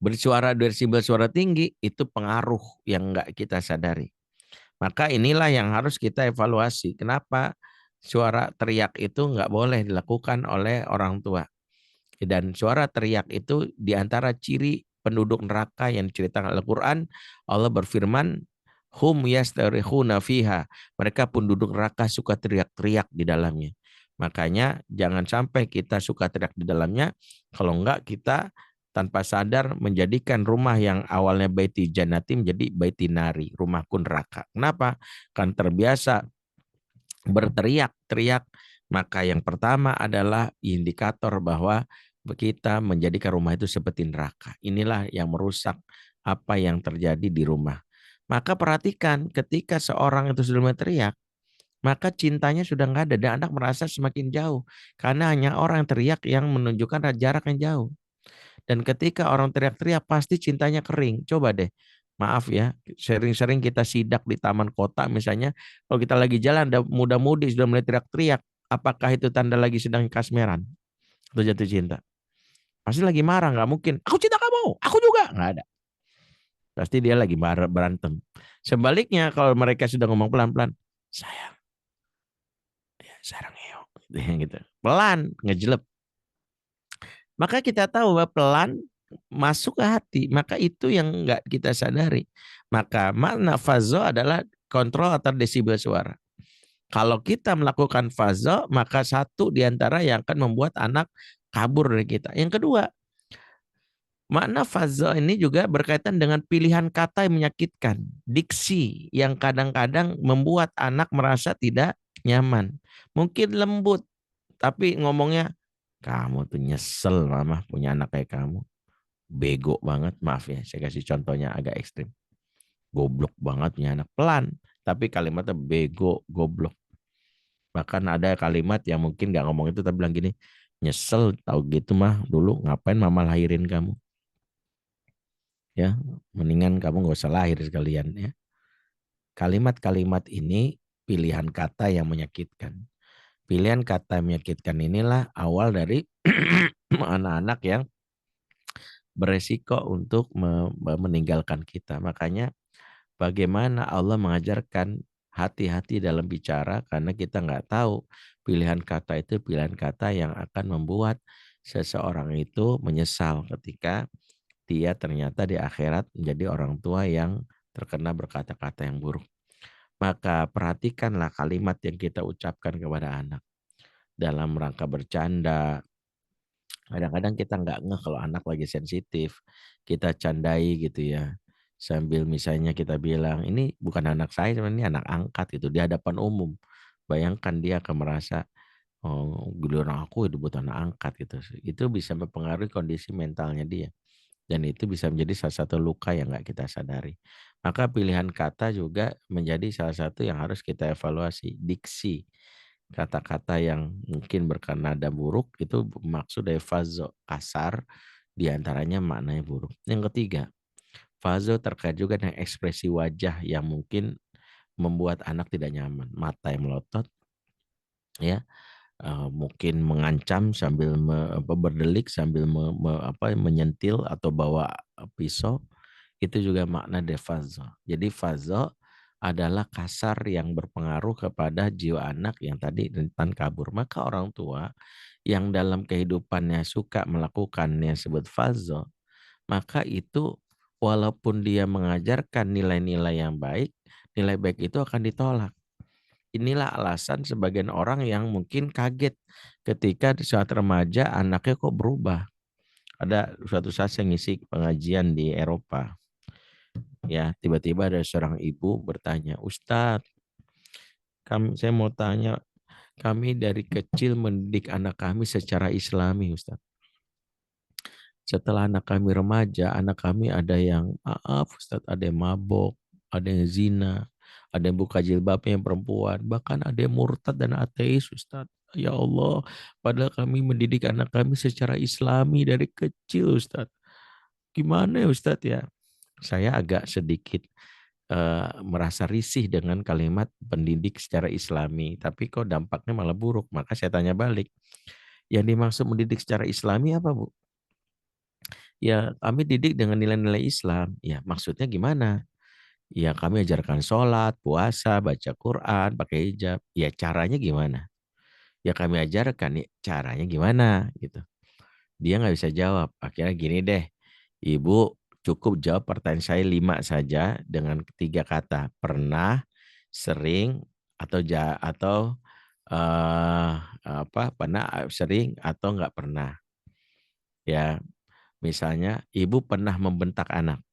bersuara desibel suara tinggi, itu pengaruh yang enggak kita sadari. Maka inilah yang harus kita evaluasi. Kenapa suara teriak itu enggak boleh dilakukan oleh orang tua. Dan suara teriak itu diantara ciri penduduk neraka yang diceritakan Al-Quran. Allah berfirman, hum yastarihuna fiha. Mereka penduduk neraka suka teriak-teriak di dalamnya. Makanya jangan sampai kita suka teriak di dalamnya. Kalau enggak kita tanpa sadar menjadikan rumah yang awalnya baiti jannati menjadi baiti nari, rumahku neraka. Kenapa? Kan terbiasa berteriak-teriak. Maka yang pertama adalah indikator bahwa kita menjadikan rumah itu seperti neraka. Inilah yang merusak apa yang terjadi di rumah. Maka perhatikan ketika seorang itu sudah mulai teriak, maka cintanya sudah nggak ada dan anak merasa semakin jauh. Karena hanya orang teriak yang menunjukkan jarak yang jauh. Dan ketika orang teriak-teriak pasti cintanya kering. Coba deh, maaf ya, sering-sering kita sidak di taman kota misalnya, kalau kita lagi jalan ada muda-mudi sudah mulai teriak-teriak, apakah itu tanda lagi sedang kasmaran atau jatuh cinta? Pasti lagi marah, nggak mungkin. Aku cinta kamu, aku juga, nggak ada. Pasti dia lagi berantem. Sebaliknya kalau mereka sudah ngomong pelan-pelan, sayang, ya sarang gitu, pelan, ngejelep. Maka kita tahu bahwa pelan masuk ke hati, maka itu yang nggak kita sadari. Maka makna fazo adalah kontrol atas desibel suara. Kalau kita melakukan fazo, maka satu diantara yang akan membuat anak kabur dari kita. Yang kedua, makna fazo ini juga berkaitan dengan pilihan kata yang menyakitkan. Diksi yang kadang-kadang membuat anak merasa tidak nyaman. Mungkin lembut, tapi ngomongnya, kamu tuh nyesel mama punya anak kayak kamu. Bego banget, maaf ya, saya kasih contohnya agak ekstrim. Goblok banget punya anak, pelan. Tapi kalimatnya bego, goblok. Bahkan ada kalimat yang mungkin gak ngomong itu, tapi bilang gini, nyesel tahu gitu mah dulu ngapain mama lahirin kamu. Ya, mendingan kamu gak usah lahir sekalian ya. Kalimat-kalimat ini pilihan kata yang menyakitkan. Pilihan kata yang menyakitkan inilah awal dari anak-anak yang beresiko untuk meninggalkan kita. Makanya bagaimana Allah mengajarkan hati-hati dalam bicara karena kita nggak tahu pilihan kata itu pilihan kata yang akan membuat seseorang itu menyesal ketika dia ternyata di akhirat menjadi orang tua yang terkena berkata-kata yang buruk. Maka perhatikanlah kalimat yang kita ucapkan kepada anak. Dalam rangka bercanda, kadang-kadang kita nggak ngeh kalau anak lagi sensitif. Kita candai gitu ya. Sambil misalnya kita bilang, ini bukan anak saya, ini anak angkat gitu. Di hadapan umum. Bayangkan dia akan merasa, oh giliran aku itu buat anak angkat gitu. Itu bisa mempengaruhi kondisi mentalnya dia. Dan itu bisa menjadi salah satu luka yang nggak kita sadari. Maka pilihan kata juga menjadi salah satu yang harus kita evaluasi. Diksi. Kata-kata yang mungkin berkenada buruk itu maksud dari fazo, kasar, diantaranya maknanya buruk. Yang ketiga, fazo terkait juga dengan ekspresi wajah yang mungkin membuat anak tidak nyaman. Mata yang melotot, ya, mungkin mengancam sambil berdelik sambil menyentil atau bawa pisau, itu juga makna defazo. Jadi fazo adalah kasar yang berpengaruh kepada jiwa anak yang tadi rentan kabur. Maka orang tua yang dalam kehidupannya suka melakukan yang disebut fazo, maka itu walaupun dia mengajarkan nilai-nilai yang baik, nilai baik itu akan ditolak. Inilah alasan sebagian orang yang mungkin kaget ketika di saat remaja anaknya kok berubah. Ada suatu saat saya ngisi pengajian di Eropa. Ya, tiba-tiba ada seorang ibu bertanya, Ustadz, saya mau tanya, kami dari kecil mendidik anak kami secara Islami, Ustadz. Setelah anak kami remaja, anak kami ada yang maaf, Ustadz, ada yang mabok, ada yang zina, ada yang buka jilbabnya yang perempuan, bahkan ada yang murtad dan ateis, Ustadz. Ya Allah, padahal kami mendidik anak kami secara Islami dari kecil, Ustadz. Gimana ya Ustadz ya? Saya agak sedikit merasa risih dengan kalimat pendidik secara Islami, tapi kok dampaknya malah buruk. Maka saya tanya balik, yang dimaksud mendidik secara Islami apa, Bu? Ya, kami didik dengan nilai-nilai Islam. Ya, maksudnya gimana? Ya, kami ajarkan sholat, puasa, baca Quran, pakai hijab. Ya, caranya gimana? Ya, kami ajarkan. Ya, caranya gimana? Gitu. Dia nggak bisa jawab. Akhirnya gini deh, Ibu cukup jawab pertanyaan saya 5 saja dengan 3 kata. Pernah, sering, atau pernah, sering, atau nggak pernah. Ya, misalnya, Ibu pernah membentak anak.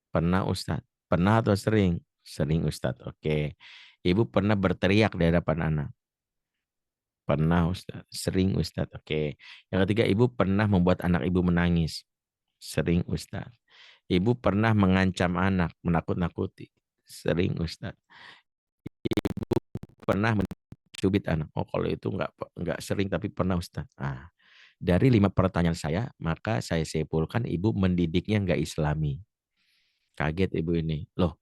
Pernah Ustadz. Pernah atau sering? Sering Ustadz. Oke. Ibu pernah berteriak di hadapan anak. Pernah Ustadz. Sering Ustadz. Oke. Yang ketiga, Ibu pernah membuat anak Ibu menangis. Sering Ustadz. Ibu pernah mengancam anak, menakut-nakuti. Sering Ustadz. Ibu pernah mencubit anak. Oh, kalau itu enggak sering tapi pernah Ustadz. Nah, dari 5 pertanyaan saya, maka saya simpulkan Ibu mendidiknya enggak Islami. Kaget Ibu ini. Loh,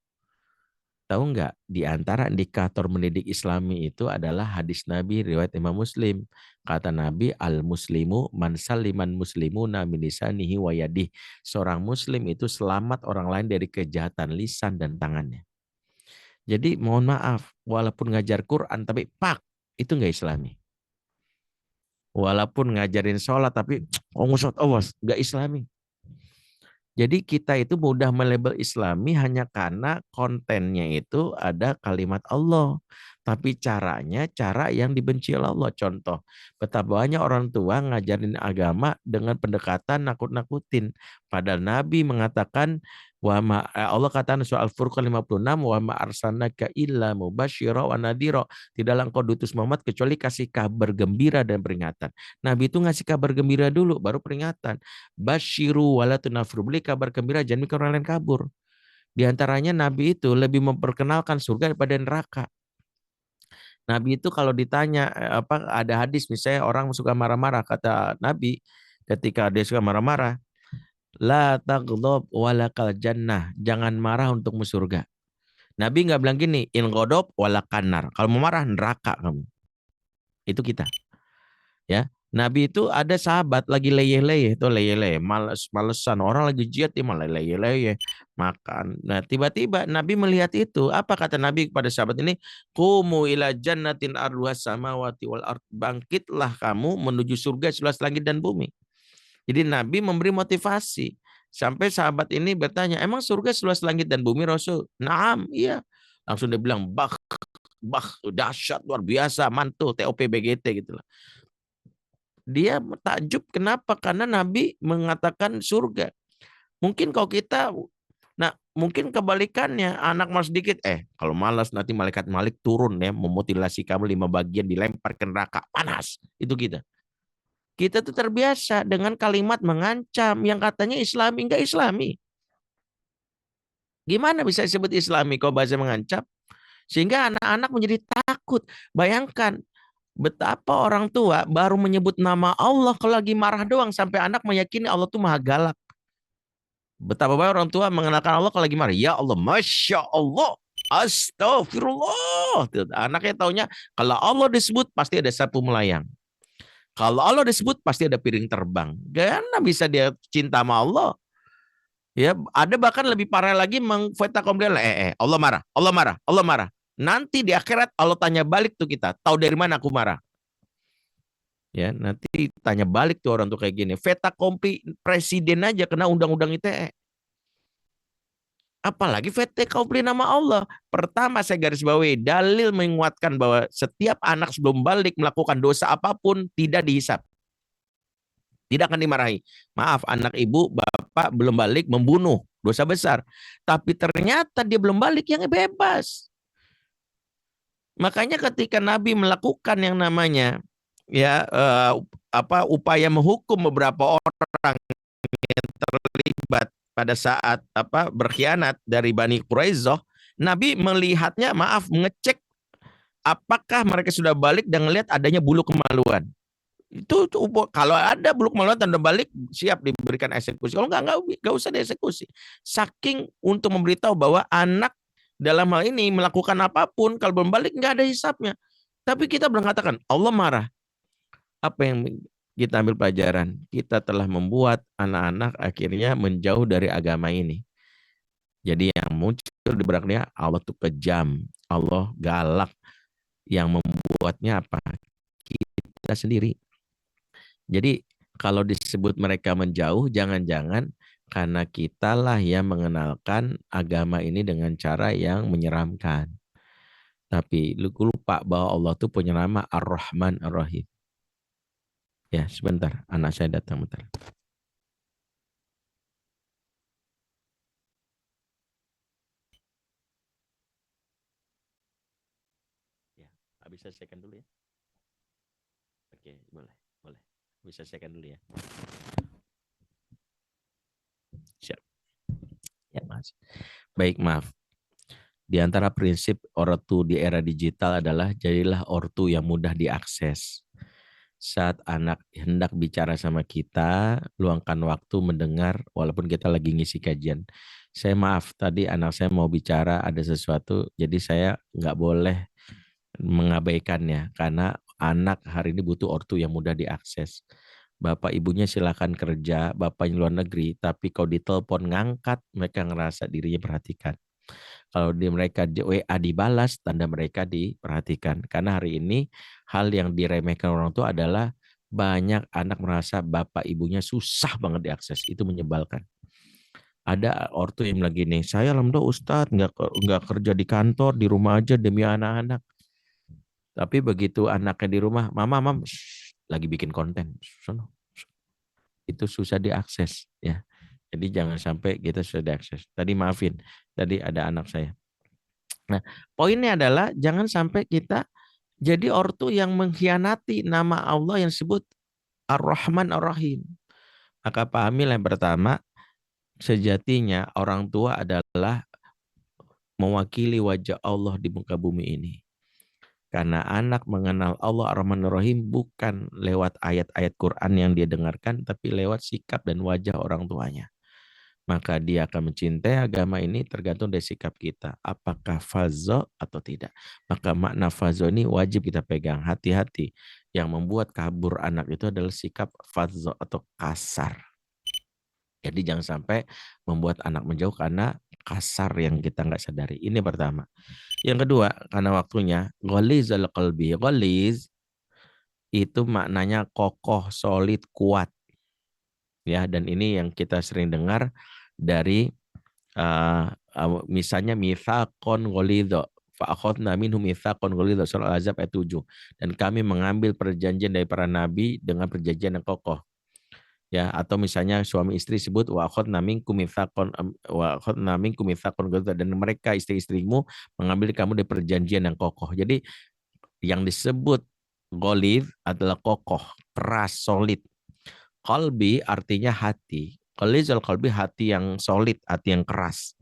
tahu nggak, di antara indikator mendidik Islami itu adalah hadis Nabi riwayat Imam Muslim. Kata Nabi, al-muslimu man saliman muslimuna min lisanihi wa yadihi. Seorang muslim itu selamat orang lain dari kejahatan lisan dan tangannya. Jadi mohon maaf, walaupun ngajar Quran tapi itu nggak Islami. Walaupun ngajarin sholat tapi awas, nggak Islami. Jadi kita itu mudah melabel Islami hanya karena kontennya itu ada kalimat Allah. Tapi caranya cara yang dibenci oleh Allah. Contoh, betapa banyak orang tua ngajarin agama dengan pendekatan nakut-nakutin. Padahal Nabi mengatakan, Allah katakan soal Al-Furqan 56, wa ma arsalnaka illa mubasyira wa nadhira. Tidaklah engkau diutus Muhammad kecuali kasih kabar gembira dan peringatan. Nabi itu ngasih kabar gembira dulu, baru peringatan. Basyiru wala tunafru, beli kabar gembira, jangan bikin orang lain kabur. Di antaranya Nabi itu lebih memperkenalkan surga daripada neraka. Nabi itu kalau ditanya ada hadis misalnya orang suka marah-marah, kata Nabi ketika dia suka marah-marah, la taghdab walakal jannah, jangan marah untukmu surga. Nabi nggak bilang gini, in ghadab walakan nar, kalau mau marah neraka kamu. Itu kita. Ya, Nabi itu ada sahabat lagi leyeh-leyeh, itu leyeh-leyeh, males-malesan, orang lagi jihad dia malah leyeh-leyeh makan. Nah, tiba-tiba Nabi melihat itu, apa kata Nabi kepada sahabat ini? Qumu ila jannatin arduhas samawati wal ard, bangkitlah kamu menuju surga seluas langit dan bumi. Jadi Nabi memberi motivasi. Sampai sahabat ini bertanya, emang surga seluas langit dan bumi Rasul? Naam, iya. Langsung dia bilang, bah, dahsyat, luar biasa, mantul, TOP BGT gitu loh. Dia takjub kenapa? Karena Nabi mengatakan surga. Mungkin kalau kita, nah mungkin kebalikannya, anak malas sedikit, kalau malas nanti malaikat Malik turun ya, memutilasi kamu 5 bagian, dilempar ke neraka, panas. Itu kita. Kita tuh terbiasa dengan kalimat mengancam yang katanya Islami, enggak Islami. Gimana bisa disebut Islami kalau bahasa mengancam? Sehingga anak-anak menjadi takut. Bayangkan betapa orang tua baru menyebut nama Allah kalau lagi marah doang sampai anak meyakini Allah tuh maha galak. Betapa banyak orang tua mengenalkan Allah kalau lagi marah. Ya Allah, Masya Allah, Astagfirullah. Anaknya taunya kalau Allah disebut pasti ada sapu melayang. Kalau Allah disebut pasti ada piring terbang. Karena bisa dia cinta sama Allah. Ya, ada bahkan lebih parah lagi mengfeta komplain, Allah marah, Allah marah, Allah marah. Nanti di akhirat Allah tanya balik tuh kita, tahu dari mana aku marah? Ya, nanti tanya balik tuh orang tuh kayak gini. Feta kompli presiden aja kena undang-undang ITE. Apalagi feta kompli nama Allah. Pertama saya garis bawahi, dalil menguatkan bahwa setiap anak sebelum balik melakukan dosa apapun tidak dihisap. Tidak akan dimarahi. Maaf, anak ibu, bapak belum balik membunuh, dosa besar. Tapi ternyata dia belum balik, yang bebas. Makanya ketika Nabi melakukan yang namanya upaya menghukum beberapa orang yang terlibat pada saat berkhianat dari Bani Quraisyah, Nabi melihatnya, mengecek apakah mereka sudah balik dan melihat adanya bulu kemaluan. Itu kalau ada bulu kemaluan tanda balik siap diberikan eksekusi. Kalau enggak usah dieksekusi. Saking untuk memberitahu bahwa anak dalam hal ini melakukan apapun kalau belum balik enggak ada hisapnya. Tapi kita berkatakan Allah marah. Apa yang kita ambil pelajaran? Kita telah membuat anak-anak akhirnya menjauh dari agama ini. Jadi yang muncul di belakangnya Allah tuh kejam, Allah galak. Yang membuatnya apa? Kita sendiri. Jadi kalau disebut mereka menjauh, jangan-jangan karena kitalah yang mengenalkan agama ini dengan cara yang menyeramkan. Tapi lupa bahwa Allah itu punya nama Ar-Rahman Ar-Rahim. Ya, sebentar. Anak saya datang bentar. Ya, habis selesaikan dulu ya. Oke, boleh. Bisa selesaikan dulu ya. Siap. Ya, Mas. Baik, maaf. Di antara prinsip ortu di era digital adalah jadilah ortu yang mudah diakses. Saat anak hendak bicara sama kita, luangkan waktu mendengar walaupun kita lagi ngisi kajian. Saya maaf, tadi anak saya mau bicara ada sesuatu, jadi saya nggak boleh mengabaikannya karena anak hari ini butuh ortu yang mudah diakses. Bapak ibunya silakan kerja, bapaknya luar negeri, tapi kalau ditelepon ngangkat, mereka ngerasa dirinya perhatikan. Kalau mereka WA dibalas, tanda mereka diperhatikan. Karena hari ini hal yang diremehkan orang tua adalah banyak anak merasa bapak ibunya susah banget diakses. Itu menyebalkan. Ada ortu yang lagi nih, saya alhamdulillah Ustadz nggak kerja di kantor, di rumah aja demi anak-anak. Tapi begitu anaknya di rumah, mama lagi bikin konten, itu susah diakses ya. Jadi jangan sampai kita susah diakses. Tadi maafin, tadi ada anak saya. Nah, poinnya adalah jangan sampai kita jadi ortu yang mengkhianati nama Allah yang disebut Ar-Rahman Ar-Rahim. Maka pahamilah yang pertama, sejatinya orang tua adalah mewakili wajah Allah di muka bumi ini. Karena anak mengenal Allah Ar-Rahman Ar-Rahim bukan lewat ayat-ayat Quran yang dia dengarkan, tapi lewat sikap dan wajah orang tuanya. Maka dia akan mencintai agama ini tergantung dari sikap kita. Apakah fazo atau tidak. Maka makna fazo ini wajib kita pegang. Hati-hati. Yang membuat kabur anak itu adalah sikap fazo atau kasar. Jadi jangan sampai membuat anak menjauh karena kasar yang kita nggak sadari. Ini pertama. Yang kedua, karena waktunya, ghalizul qalbi. Ghaliz itu maknanya kokoh, solid, kuat. Ya, dan ini yang kita sering dengar dari Misalnya mitsaqon ghalidha fa akhadna minhum mitsaqon ghalidha surah Al-Ahzab ayat 7. Dan kami mengambil perjanjian dari para nabi dengan perjanjian yang kokoh. Ya, atau misalnya suami istri sebut wa akhadna minkum mitsaqon ghalidha, dan mereka istri-istrimu mengambil kamu dari perjanjian yang kokoh. Jadi yang disebut ghalidh adalah kokoh, keras, solid. Qalbi artinya hati. Ghalizul qalbi, hati yang solid, hati yang keras.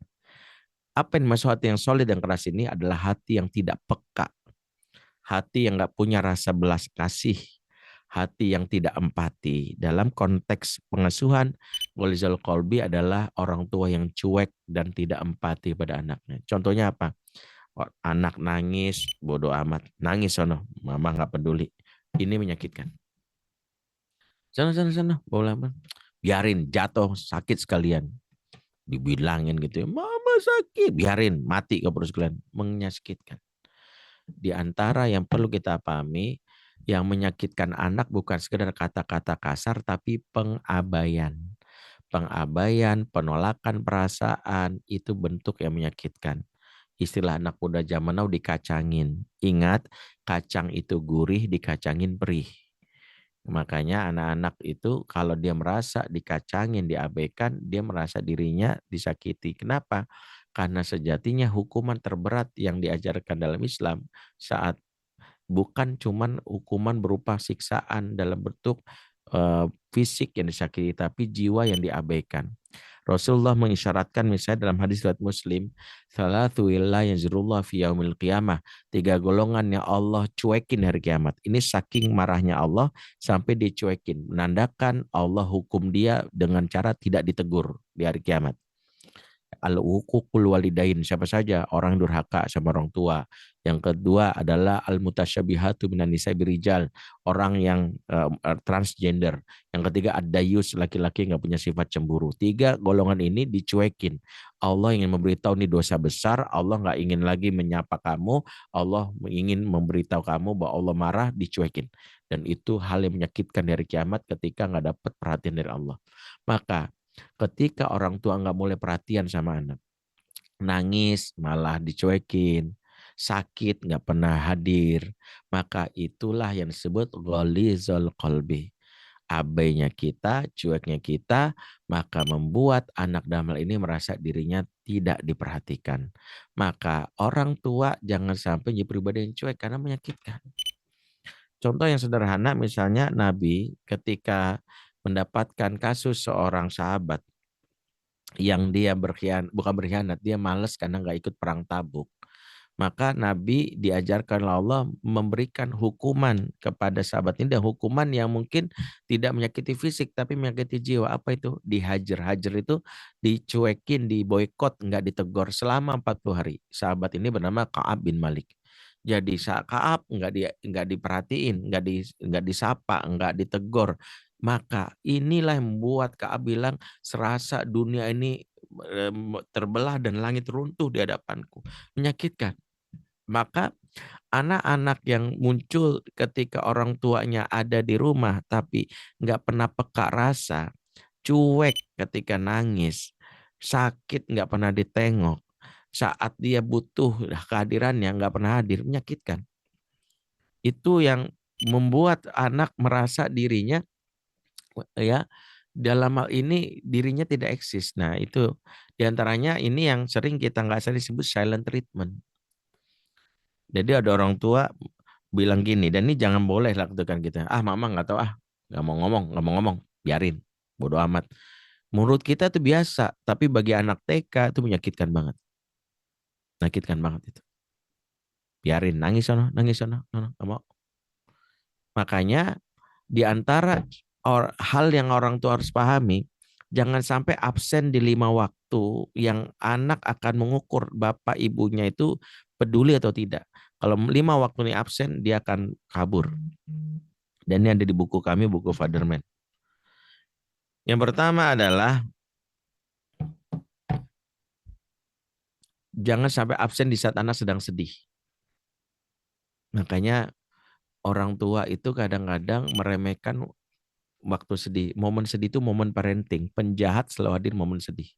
Apa yang dimaksud hati yang solid dan keras ini adalah hati yang tidak peka, hati yang nggak punya rasa belas kasih, hati yang tidak empati. Dalam konteks pengasuhan, ghalizul qalbi adalah orang tua yang cuek dan tidak empati pada anaknya. Contohnya apa? Anak nangis, bodoh amat, nangis sono, mama nggak peduli. Ini menyakitkan. Sana, bola biarin jatuh sakit sekalian. Dibilangin gitu ya, mama sakit, biarin mati ke perut sekalian, menyakitkan. Di antara yang perlu kita pahami, yang menyakitkan anak bukan sekedar kata-kata kasar, tapi pengabaian. Pengabaian, penolakan perasaan, itu bentuk yang menyakitkan. Istilah anak muda zaman now dikacangin. Ingat, kacang itu gurih, dikacangin perih. Makanya anak-anak itu kalau dia merasa dikacangin, diabaikan, dia merasa dirinya disakiti. Kenapa? Karena sejatinya hukuman terberat yang diajarkan dalam Islam saat bukan cuman hukuman berupa siksaan dalam bentuk fisik yang disakiti, tapi jiwa yang diabaikan. Rasulullah mengisyaratkan misalnya dalam hadis riwayat Muslim, salatu illa yanzurullah fi yaumil qiyamah, 3 golongan yang Allah cuekin hari kiamat. Ini saking marahnya Allah sampai dicuekin, menandakan Allah hukum dia dengan cara tidak ditegur di hari kiamat. Al-uququl walidain, siapa saja orang yang durhaka sama orang tua. Yang kedua adalah al-mutasyabihatu minan nisa birijal, orang yang transgender. Yang ketiga ad-dayus, laki-laki yang nggak punya sifat cemburu. 3 golongan ini dicuekin. Allah ingin memberitahu ini dosa besar, Allah nggak ingin lagi menyapa kamu, Allah ingin memberitahu kamu bahwa Allah marah, dicuekin. Dan itu hal yang menyakitkan dari kiamat ketika nggak dapat perhatian dari Allah. Maka ketika orang tua nggak mulai perhatian sama anak, nangis malah dicuekin, sakit nggak pernah hadir, maka itulah yang disebut ghalizul qalbi. Abainya kita, cueknya kita, maka membuat anak dalam hal ini merasa dirinya tidak diperhatikan. Maka orang tua jangan sampai jadi pribadi yang cuek karena menyakitkan. Contoh yang sederhana misalnya Nabi ketika mendapatkan kasus seorang sahabat yang dia bukan berkhianat, dia malas karena nggak ikut perang Tabuk. Maka Nabi diajarkan oleh Allah memberikan hukuman kepada sahabat ini, dan hukuman yang mungkin tidak menyakiti fisik tapi menyakiti jiwa. Apa itu? Dihajar. Hajar itu dicuekin, diboikot, nggak ditegur selama 40 hari. Sahabat ini bernama Ka'ab bin Malik. Jadi Ka'ab nggak diperhatiin, nggak disapa, nggak ditegur. Maka inilah yang membuat Ka'ab bilang, serasa dunia ini terbelah dan langit runtuh di hadapanku. Menyakitkan. Maka anak-anak yang muncul ketika orang tuanya ada di rumah tapi nggak pernah peka rasa, cuek ketika nangis, sakit nggak pernah ditengok, saat dia butuh kehadirannya nggak pernah hadir, menyakitkan. Itu yang membuat anak merasa dirinya ya dalam hal ini dirinya tidak eksis. Nah itu diantaranya ini yang sering kita nggak sadar disebut silent treatment. Jadi ada orang tua bilang gini, dan ini jangan boleh lakukan kita. Mama nggak tahu, nggak mau ngomong, biarin, bodoh amat. Menurut kita itu biasa, tapi bagi anak TK itu menyakitkan banget. Menyakitkan banget itu. Biarin, nangis sono, nggak mau. Makanya di antara hal yang orang tua harus pahami, jangan sampai absen di 5 waktu yang anak akan mengukur bapak ibunya itu peduli atau tidak. Kalau 5 waktu ini absen, dia akan kabur. Dan ini ada di buku kami, buku Fatherman. Yang pertama adalah jangan sampai absen di saat anak sedang sedih. Makanya orang tua itu kadang-kadang meremehkan waktu sedih. Momen sedih itu momen parenting. Penjahat selalu hadir momen sedih.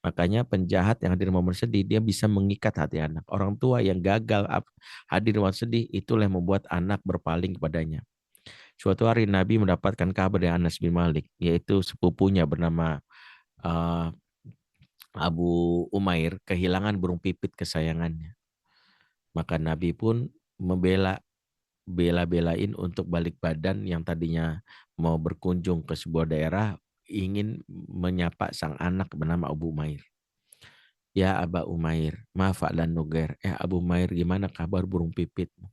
Makanya penjahat yang hadir momen sedih, dia bisa mengikat hati anak. Orang tua yang gagal hadir momen sedih, itulah yang membuat anak berpaling kepadanya. Suatu hari Nabi mendapatkan kabar dari Anas bin Malik, yaitu sepupunya bernama uh, Abu Umair, kehilangan burung pipit kesayangannya. Maka Nabi pun bela-belain untuk balik badan yang tadinya mau berkunjung ke sebuah daerah, ingin menyapa sang anak bernama Abu Umair. Ya Aba Umair, mafa'lan nuger. Abu Umair, gimana kabar burung pipitmu?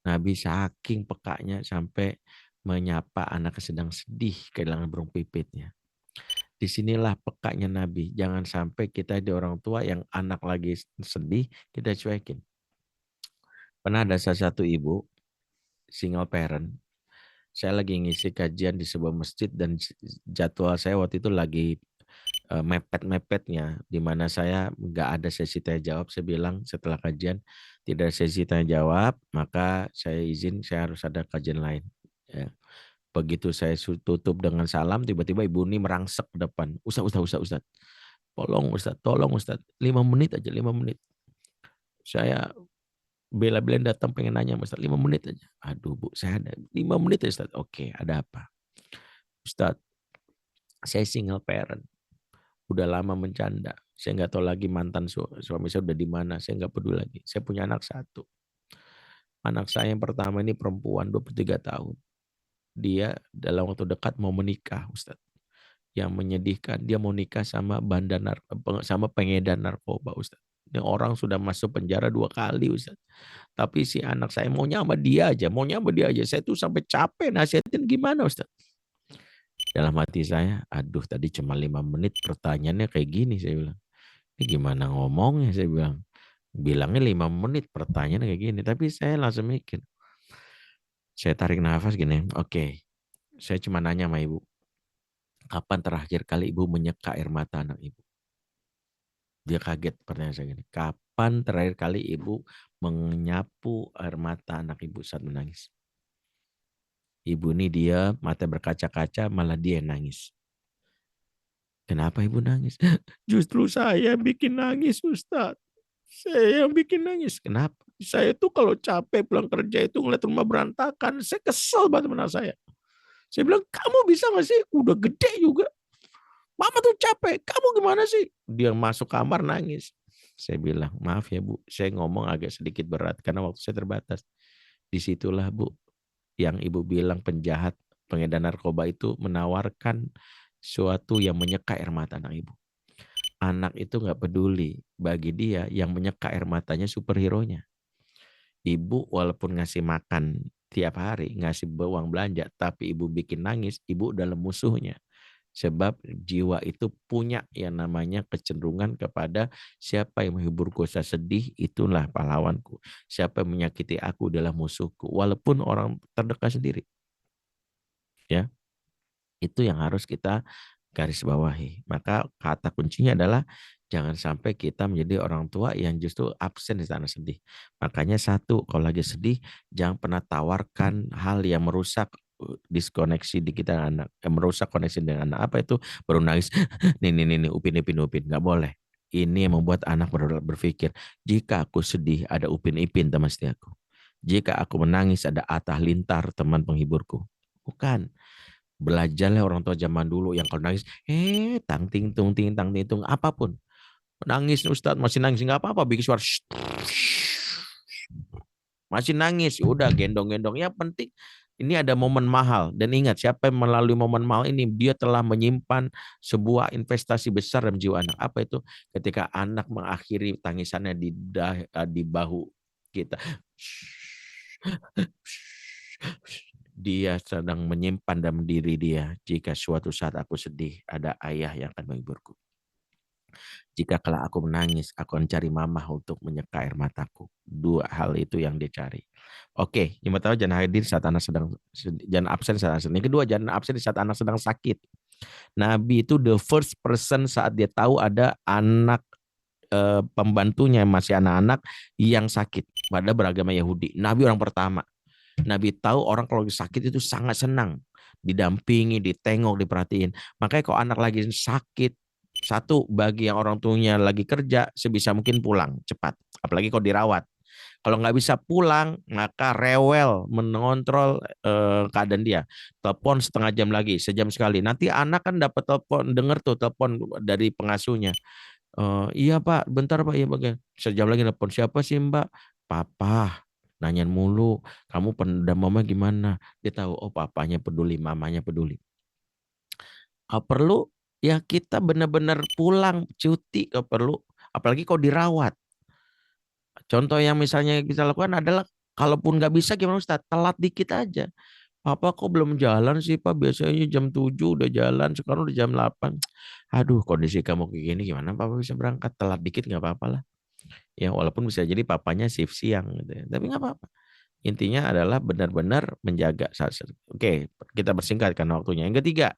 Nabi saking pekanya sampai menyapa anak sedang sedih kehilangan burung pipitnya. Disinilah pekanya Nabi. Jangan sampai kita di orang tua yang anak lagi sedih, kita cuekin. Pernah ada salah satu ibu, single parent. Saya lagi ngisi kajian di sebuah masjid dan jadwal saya waktu itu lagi mepet-mepetnya, di mana saya nggak ada sesi tanya jawab. Saya bilang setelah kajian tidak ada sesi tanya jawab, maka saya izin, saya harus ada kajian lain. Ya. Begitu saya tutup dengan salam, tiba-tiba ibu ini merangsek ke depan. Ustaz. Tolong Ustaz. 5 menit aja, 5 menit. Saya bela-belain datang pengen nanya Ustaz, 5 menit aja. Aduh Bu, saya ada 5 menit ya Ustaz. Oke, ada apa? Ustaz, saya single parent. Udah lama mencanda. Saya nggak tahu lagi mantan suami saya udah di mana. Saya nggak peduli lagi. Saya punya anak 1. Anak saya yang pertama ini perempuan 23 tahun. Dia dalam waktu dekat mau menikah, Ustaz. Yang menyedihkan, dia mau nikah sama pengedar narkoba, Ustaz. Ini orang sudah masuk penjara 2 kali, Ustaz. Tapi si anak saya maunya sama dia aja. Saya tuh sampai capek nasihatin, gimana Ustaz? Dalam hati saya, aduh tadi cuma 5 menit pertanyaannya kayak gini, saya bilang. Ini gimana ngomongnya, saya bilang. Bilangnya 5 menit pertanyaannya kayak gini. Tapi saya langsung mikir. Saya tarik nafas gini, oke. Saya cuma nanya sama ibu. Kapan terakhir kali ibu menyeka air mata anak ibu? Dia kaget pertanyaan saya gini. Kapan terakhir kali ibu menyapu air mata anak ibu saat menangis? Ibu ini dia mata berkaca-kaca, malah dia yang nangis. Kenapa ibu nangis? Justru saya bikin nangis, Ustaz. Saya yang bikin nangis. Kenapa? Saya tuh kalau capek pulang kerja itu ngeliat rumah berantakan. Saya kesel banget sama saya. Saya bilang, kamu bisa gak sih? Udah gede juga. Mama tuh capek. Kamu gimana sih? Dia masuk kamar nangis. Saya bilang, maaf ya Bu. Saya ngomong agak sedikit berat karena waktu saya terbatas. Disitulah Bu, yang ibu bilang penjahat, pengedar narkoba itu menawarkan suatu yang menyeka air mata anak ibu. Anak itu nggak peduli, bagi dia yang menyeka air matanya superhero-nya. Ibu walaupun ngasih makan tiap hari, ngasih uang belanja, tapi ibu bikin nangis, ibu dalam musuhnya. Sebab jiwa itu punya yang namanya kecenderungan kepada siapa yang menghiburku saya sedih, itulah pahlawanku. Siapa yang menyakiti aku adalah musuhku. Walaupun orang terdekat sendiri. Ya, itu yang harus kita garis bawahi. Maka kata kuncinya adalah jangan sampai kita menjadi orang tua yang justru absen di sana sedih. Makanya satu, kalau lagi sedih, jangan pernah tawarkan hal yang merusak diskoneksi di kita anak, merusak koneksi dengan anak. Apa itu? Baru nangis, nih, upin, nggak boleh. Ini yang membuat anak berpikir, jika aku sedih ada Upin Ipin teman setiaku. Jika aku menangis ada Atah Lintar teman penghiburku. Bukan. Belajarlah orang tua zaman dulu yang kalau nangis, tang ting tung, apapun. Nangis Ustadz, masih nangis nggak apa-apa, bikin suara masih nangis, udah gendong-gendong. Yang penting ini ada momen mahal, dan ingat siapa yang melalui momen mahal ini dia telah menyimpan sebuah investasi besar dalam jiwa anak. Apa itu? Ketika anak mengakhiri tangisannya di bahu kita, dia sedang menyimpan dalam diri dia, jika suatu saat aku sedih ada ayah yang akan menghiburku. Jika kala aku menangis, aku akan cari mama untuk menyeka air mataku. 2 hal itu yang dia cari. Oke, yang pertama jangan hadir saat anak jangan absen saat anak sedang. Yang kedua, jangan absen saat anak sedang sakit. Nabi itu the first person saat dia tahu ada anak pembantunya masih anak-anak yang sakit pada beragama Yahudi. Nabi orang pertama. Nabi tahu orang kalau sakit itu sangat senang didampingi, ditengok, diperhatiin. Makanya kalau anak lagi sakit, Satu, bagi yang orang tuanya lagi kerja, sebisa mungkin pulang cepat. Apalagi kalau dirawat. Kalau nggak bisa pulang, maka rewel mengontrol keadaan dia. Telepon setengah jam lagi, sejam sekali. Nanti anak kan dapat telepon, denger tuh telepon dari pengasuhnya. Iya Pak, bentar Pak, iya bagian. Sejam lagi telepon, siapa sih Mbak? Papa, nanyain mulu, kamu dan mama gimana? Dia tahu, oh papanya peduli, mamanya peduli. Kalau perlu, ya kita benar-benar pulang, cuti kalau perlu. Apalagi kalau dirawat. Contoh yang misalnya kita lakukan adalah, kalaupun nggak bisa gimana Ustaz? Telat dikit aja. Papa kok belum jalan sih Pak? Biasanya jam 7 udah jalan, sekarang udah jam 8. Aduh, kondisi kamu kayak gini gimana Papa bisa berangkat? Telat dikit nggak apa-apa lah. Ya walaupun bisa jadi papanya shift siang gitu ya. Tapi nggak apa-apa. Intinya adalah benar-benar menjaga. Oke, kita bersingkat karena waktunya. Yang ketiga,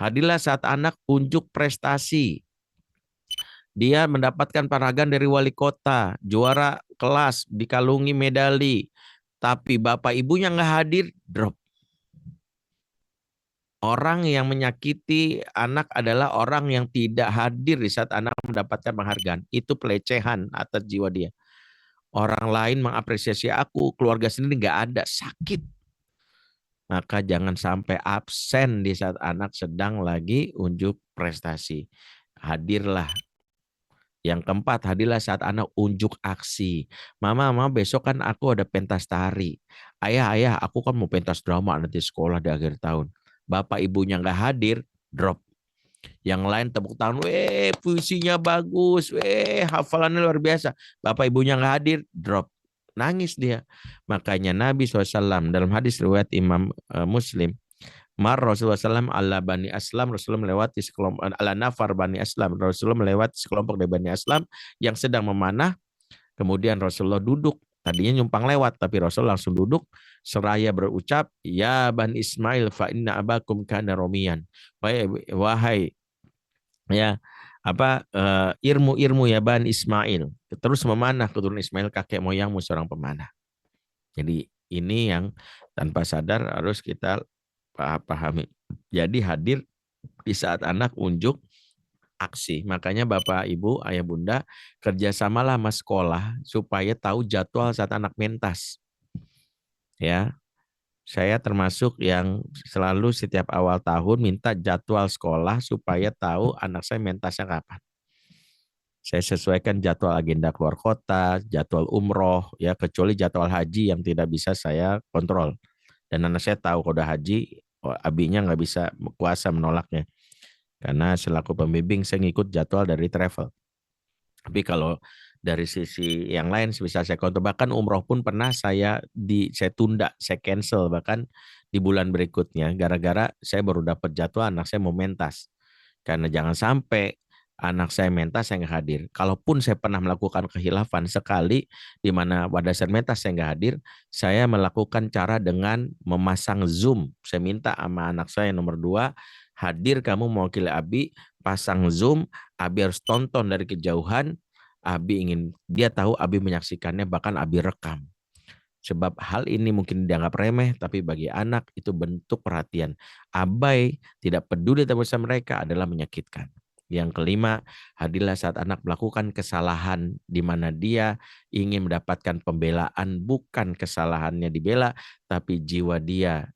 hadirlah saat anak unjuk prestasi. Dia mendapatkan penghargaan dari wali kota, juara kelas, dikalungi medali. Tapi bapak ibunya nggak hadir, drop. Orang yang menyakiti anak adalah orang yang tidak hadir di saat anak mendapatkan penghargaan. Itu pelecehan atas jiwa dia. Orang lain mengapresiasi aku, keluarga sendiri nggak ada, sakit. Maka jangan sampai absen di saat anak sedang lagi unjuk prestasi. Hadirlah. Yang keempat, hadirlah saat anak unjuk aksi. Mama, besok kan aku ada pentas tari. Ayah, aku kan mau pentas drama nanti sekolah di akhir tahun. Bapak ibunya nggak hadir, drop. Yang lain tepuk tangan, weh puisinya bagus, weh hafalannya luar biasa. Bapak ibunya nggak hadir, drop. Nangis dia. Makanya Nabi SAW dalam hadis riwayat Imam Muslim, Rasulullah SAW ala Bani Aslam, Rasulullah melewati sekelompok, ala nafar Bani Aslam, Rasulullah melewati sekelompok dari Bani Aslam yang sedang memanah, kemudian Rasulullah duduk, tadinya nyumpang lewat, tapi Rasulullah langsung duduk, seraya berucap, ya Bani Ismail fa inna abakum kana romiyan. Wahai ya irmu ya Bani Ismail, terus memanah keturunan Ismail, kakek moyangmu seorang pemanah. Jadi ini yang tanpa sadar harus kita pahami. Jadi hadir di saat anak unjuk aksi. Makanya Bapak, Ibu, Ayah, Bunda, kerjasamalah sama sekolah supaya tahu jadwal saat anak mentas. Ya, saya termasuk yang selalu setiap awal tahun minta jadwal sekolah supaya tahu anak saya mentasnya kapan. Saya sesuaikan jadwal agenda keluar kota, jadwal umroh, ya kecuali jadwal haji yang tidak bisa saya kontrol. Dan anak saya tahu kalau udah haji, abinya nggak bisa kuasa menolaknya. Karena selaku pembimbing saya ngikut jadwal dari travel. Tapi kalau dari sisi yang lain bisa saya kontrol. Bahkan umroh pun pernah saya tunda, saya cancel bahkan di bulan berikutnya. Gara-gara saya baru dapat jadwal anak saya mau mentas. Karena jangan sampai anak saya mentas saya nggak hadir. Kalaupun saya pernah melakukan kehilafan sekali di mana pada saat mentas saya nggak hadir, saya melakukan cara dengan memasang Zoom. Saya minta sama anak saya nomor 2, hadir kamu mewakili Abi, pasang Zoom, Abi harus tonton dari kejauhan. Abi ingin dia tahu Abi menyaksikannya, bahkan Abi rekam. Sebab hal ini mungkin dianggap remeh, tapi bagi anak itu bentuk perhatian. Abai, tidak peduli sama mereka adalah menyakitkan. Yang kelima, hadirlah saat anak melakukan kesalahan di mana dia ingin mendapatkan pembelaan, bukan kesalahannya dibela, tapi jiwa dia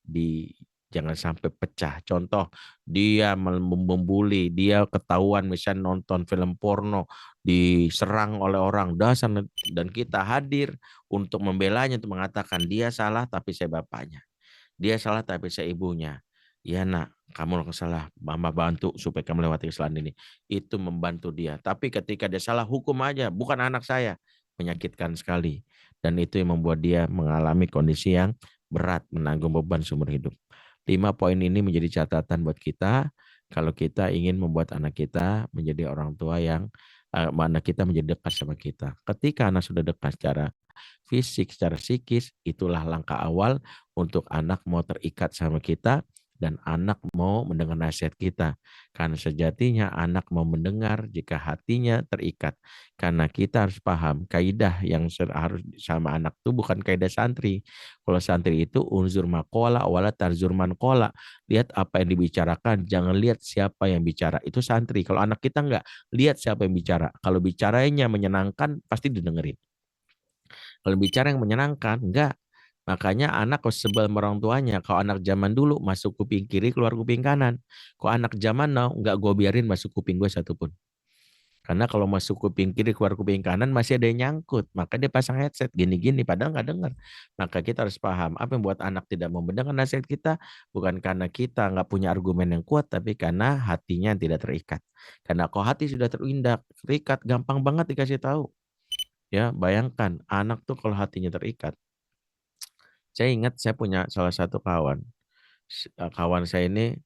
jangan sampai pecah. Contoh, dia membuli, dia ketahuan misalnya nonton film porno, diserang oleh orang dasar, dan kita hadir untuk membelanya, untuk mengatakan dia salah tapi saya bapaknya. Dia salah tapi saya ibunya. Ya nak, kamu salah, mama bantu supaya kamu lewati kesalahan ini. Itu membantu dia. Tapi ketika dia salah, hukum aja, bukan anak saya. Menyakitkan sekali. Dan itu yang membuat dia mengalami kondisi yang berat, menanggung beban seumur hidup. 5 poin ini menjadi catatan buat kita. Kalau kita ingin membuat anak kita menjadi orang tua yang anak kita menjadi dekat sama kita. Ketika anak sudah dekat secara fisik, secara psikis, itulah langkah awal untuk anak mau terikat sama kita, dan anak mau mendengar nasihat kita. Karena sejatinya anak mau mendengar jika hatinya terikat. Karena kita harus paham kaidah yang harus sama anak itu bukan kaidah santri. Kalau santri itu unzur makola wala tarzur mankola. Lihat apa yang dibicarakan, jangan lihat siapa yang bicara. Itu santri. Kalau anak kita enggak, lihat siapa yang bicara. Kalau bicaranya menyenangkan, pasti didengerin. Kalau bicara yang menyenangkan, enggak. Makanya anak kok sebel sama orang tuanya. Kalau anak zaman dulu masuk kuping kiri, keluar kuping kanan. Kalau anak zaman now, enggak gue biarin masuk kuping gue satupun. Karena kalau masuk kuping kiri, keluar kuping kanan, masih ada yang nyangkut. Maka dia pasang headset, gini-gini, padahal nggak dengar. Maka kita harus paham, apa yang buat anak tidak mau mendengar nasihat kita, bukan karena kita nggak punya argumen yang kuat, tapi karena hatinya yang tidak terikat. Karena kalau hati sudah terikat, gampang banget dikasih tahu. Ya, bayangkan, anak tuh kalau hatinya terikat. Saya ingat saya punya salah satu kawan. Kawan saya ini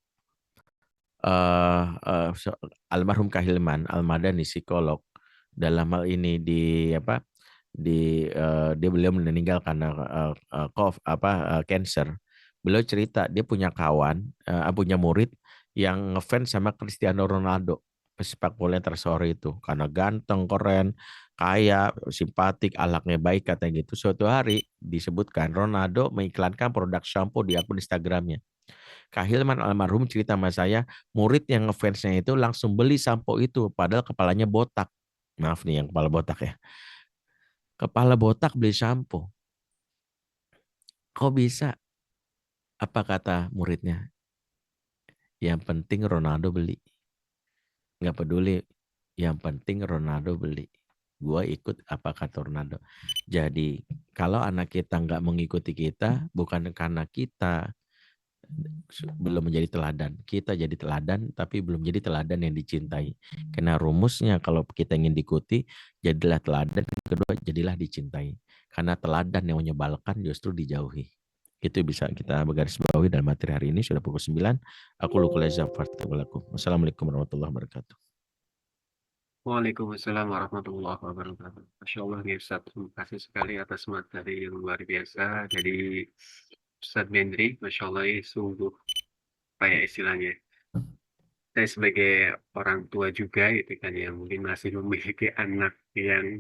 almarhum Kahilman Almadani, psikolog. Dalam hal ini dia beliau meninggal karena cancer. Beliau cerita dia punya kawan, punya murid yang ngefans sama Cristiano Ronaldo, pesepak bola yang tersohor itu, karena ganteng, keren, kaya, simpatik, akhlaknya baik katanya gitu. Suatu hari disebutkan Ronaldo mengiklankan produk shampoo di akun Instagramnya. Kahilman almarhum cerita sama saya, murid yang ngefansnya itu langsung beli sampo itu, padahal kepalanya botak. Maaf nih yang kepala botak ya. Kepala botak beli sampo. Kok bisa? Apa kata muridnya? Yang penting Ronaldo beli. Nggak peduli. Yang penting Ronaldo beli. Gua ikut apa kata Ronaldo. Jadi kalau anak kita nggak mengikuti kita, bukan karena kita belum menjadi teladan. Kita jadi teladan, tapi belum jadi teladan yang dicintai. Karena rumusnya kalau kita ingin diikuti, jadilah teladan. Kedua, jadilah dicintai. Karena teladan yang menyebalkan justru dijauhi. Itu bisa kita bergaris bawahi dalam materi hari ini. Sudah pukul 9. Aku luka lezat. Wassalamualaikum warahmatullahi wabarakatuh. Waalaikumsalam warahmatullahi wabarakatuh. Masya Allah nih Ustaz, terima kasih sekali atas materi yang luar biasa dari Ustaz Bendri. Masya Allah ini sungguh apa ya istilahnya. Saya sebagai orang tua juga gitu kan yang mungkin masih memiliki anak yang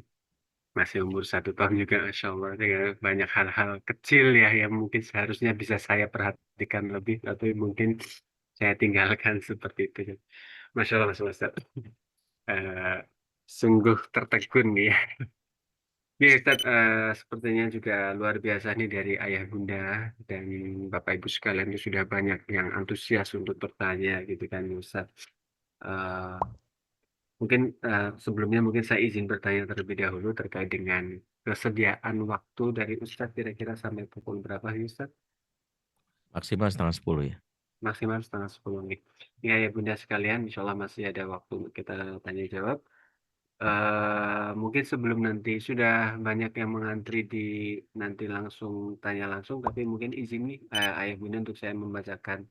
masih umur 1 tahun juga, Masya Allah dengan banyak hal-hal kecil ya yang mungkin seharusnya bisa saya perhatikan lebih, tapi mungkin saya tinggalkan seperti itu. Masya Allah Mas Ustaz. Eh, Sungguh tertegun nih ya. Ya Ustaz, sepertinya juga luar biasa nih dari ayah bunda dan bapak ibu sekalian itu sudah banyak yang antusias untuk bertanya gitu kan Ustaz. Eh, Mungkin sebelumnya mungkin saya izin bertanya terlebih dahulu terkait dengan kesediaan waktu dari Ustaz kira-kira sampai pukul berapa sih Ustaz? Maksimal setengah 10 ya. Maksimal setengah 10 nih. Ya ya bunda sekalian, insya Allah masih ada waktu untuk kita tanya jawab. Mungkin sebelum nanti sudah banyak yang mengantri di nanti langsung tanya langsung, tapi mungkin izin nih ayah bunda untuk saya membacakan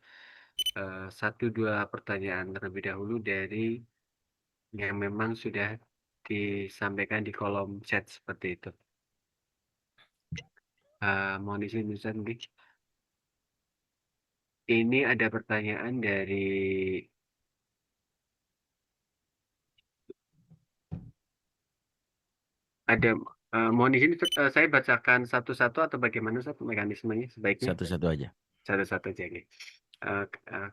1-2 pertanyaan terlebih dahulu dari yang memang sudah disampaikan di kolom chat seperti itu. Mohon izin Ustaz mungkin. Ini ada pertanyaan dari ada mohon izin saya bacakan satu-satu atau bagaimana Ustaz mekanismenya sebaiknya? Satu-satu aja. Satu-satu aja nih.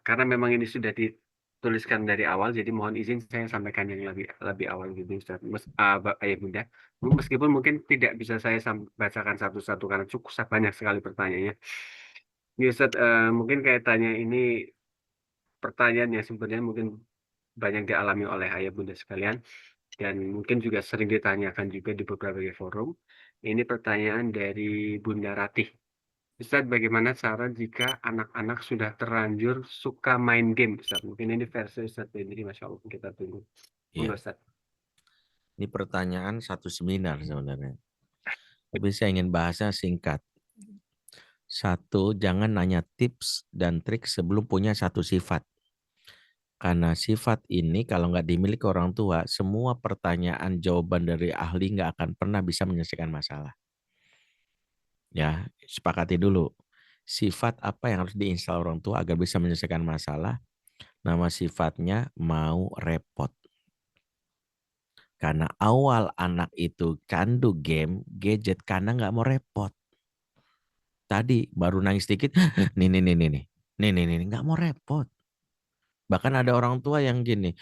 Karena memang ini sudah dituliskan dari awal, jadi mohon izin saya sampaikan yang lebih awal gitu Ustaz. Ayah bunda, meskipun mungkin tidak bisa saya bacakan satu-satu karena cukup banyak sekali pertanyaannya. Ini Ustaz, mungkin kaitannya ini pertanyaan yang sebenarnya mungkin banyak dialami oleh ayah bunda sekalian dan mungkin juga sering ditanyakan juga di beberapa forum. Ini pertanyaan dari Bunda Ratih. Ustaz, bagaimana cara jika anak-anak sudah terlanjur suka main game, Ustaz? Mungkin ini versi Ustaz Bendri, Masya Allah, kita tunggu. Iya. Ustaz. Ini pertanyaan satu seminar sebenarnya. Tapi saya ingin bahasnya singkat. Satu, jangan nanya tips dan trik sebelum punya satu sifat. Karena sifat ini kalau nggak dimiliki orang tua, semua pertanyaan jawaban dari ahli nggak akan pernah bisa menyelesaikan masalah. Ya, sepakati dulu. Sifat apa yang harus diinstal orang tua agar bisa menyelesaikan masalah? Nama sifatnya mau repot. Karena awal anak itu candu game, gadget, karena nggak mau repot. Tadi baru nangis dikit, nih, nggak mau repot. Bahkan ada orang tua yang gini,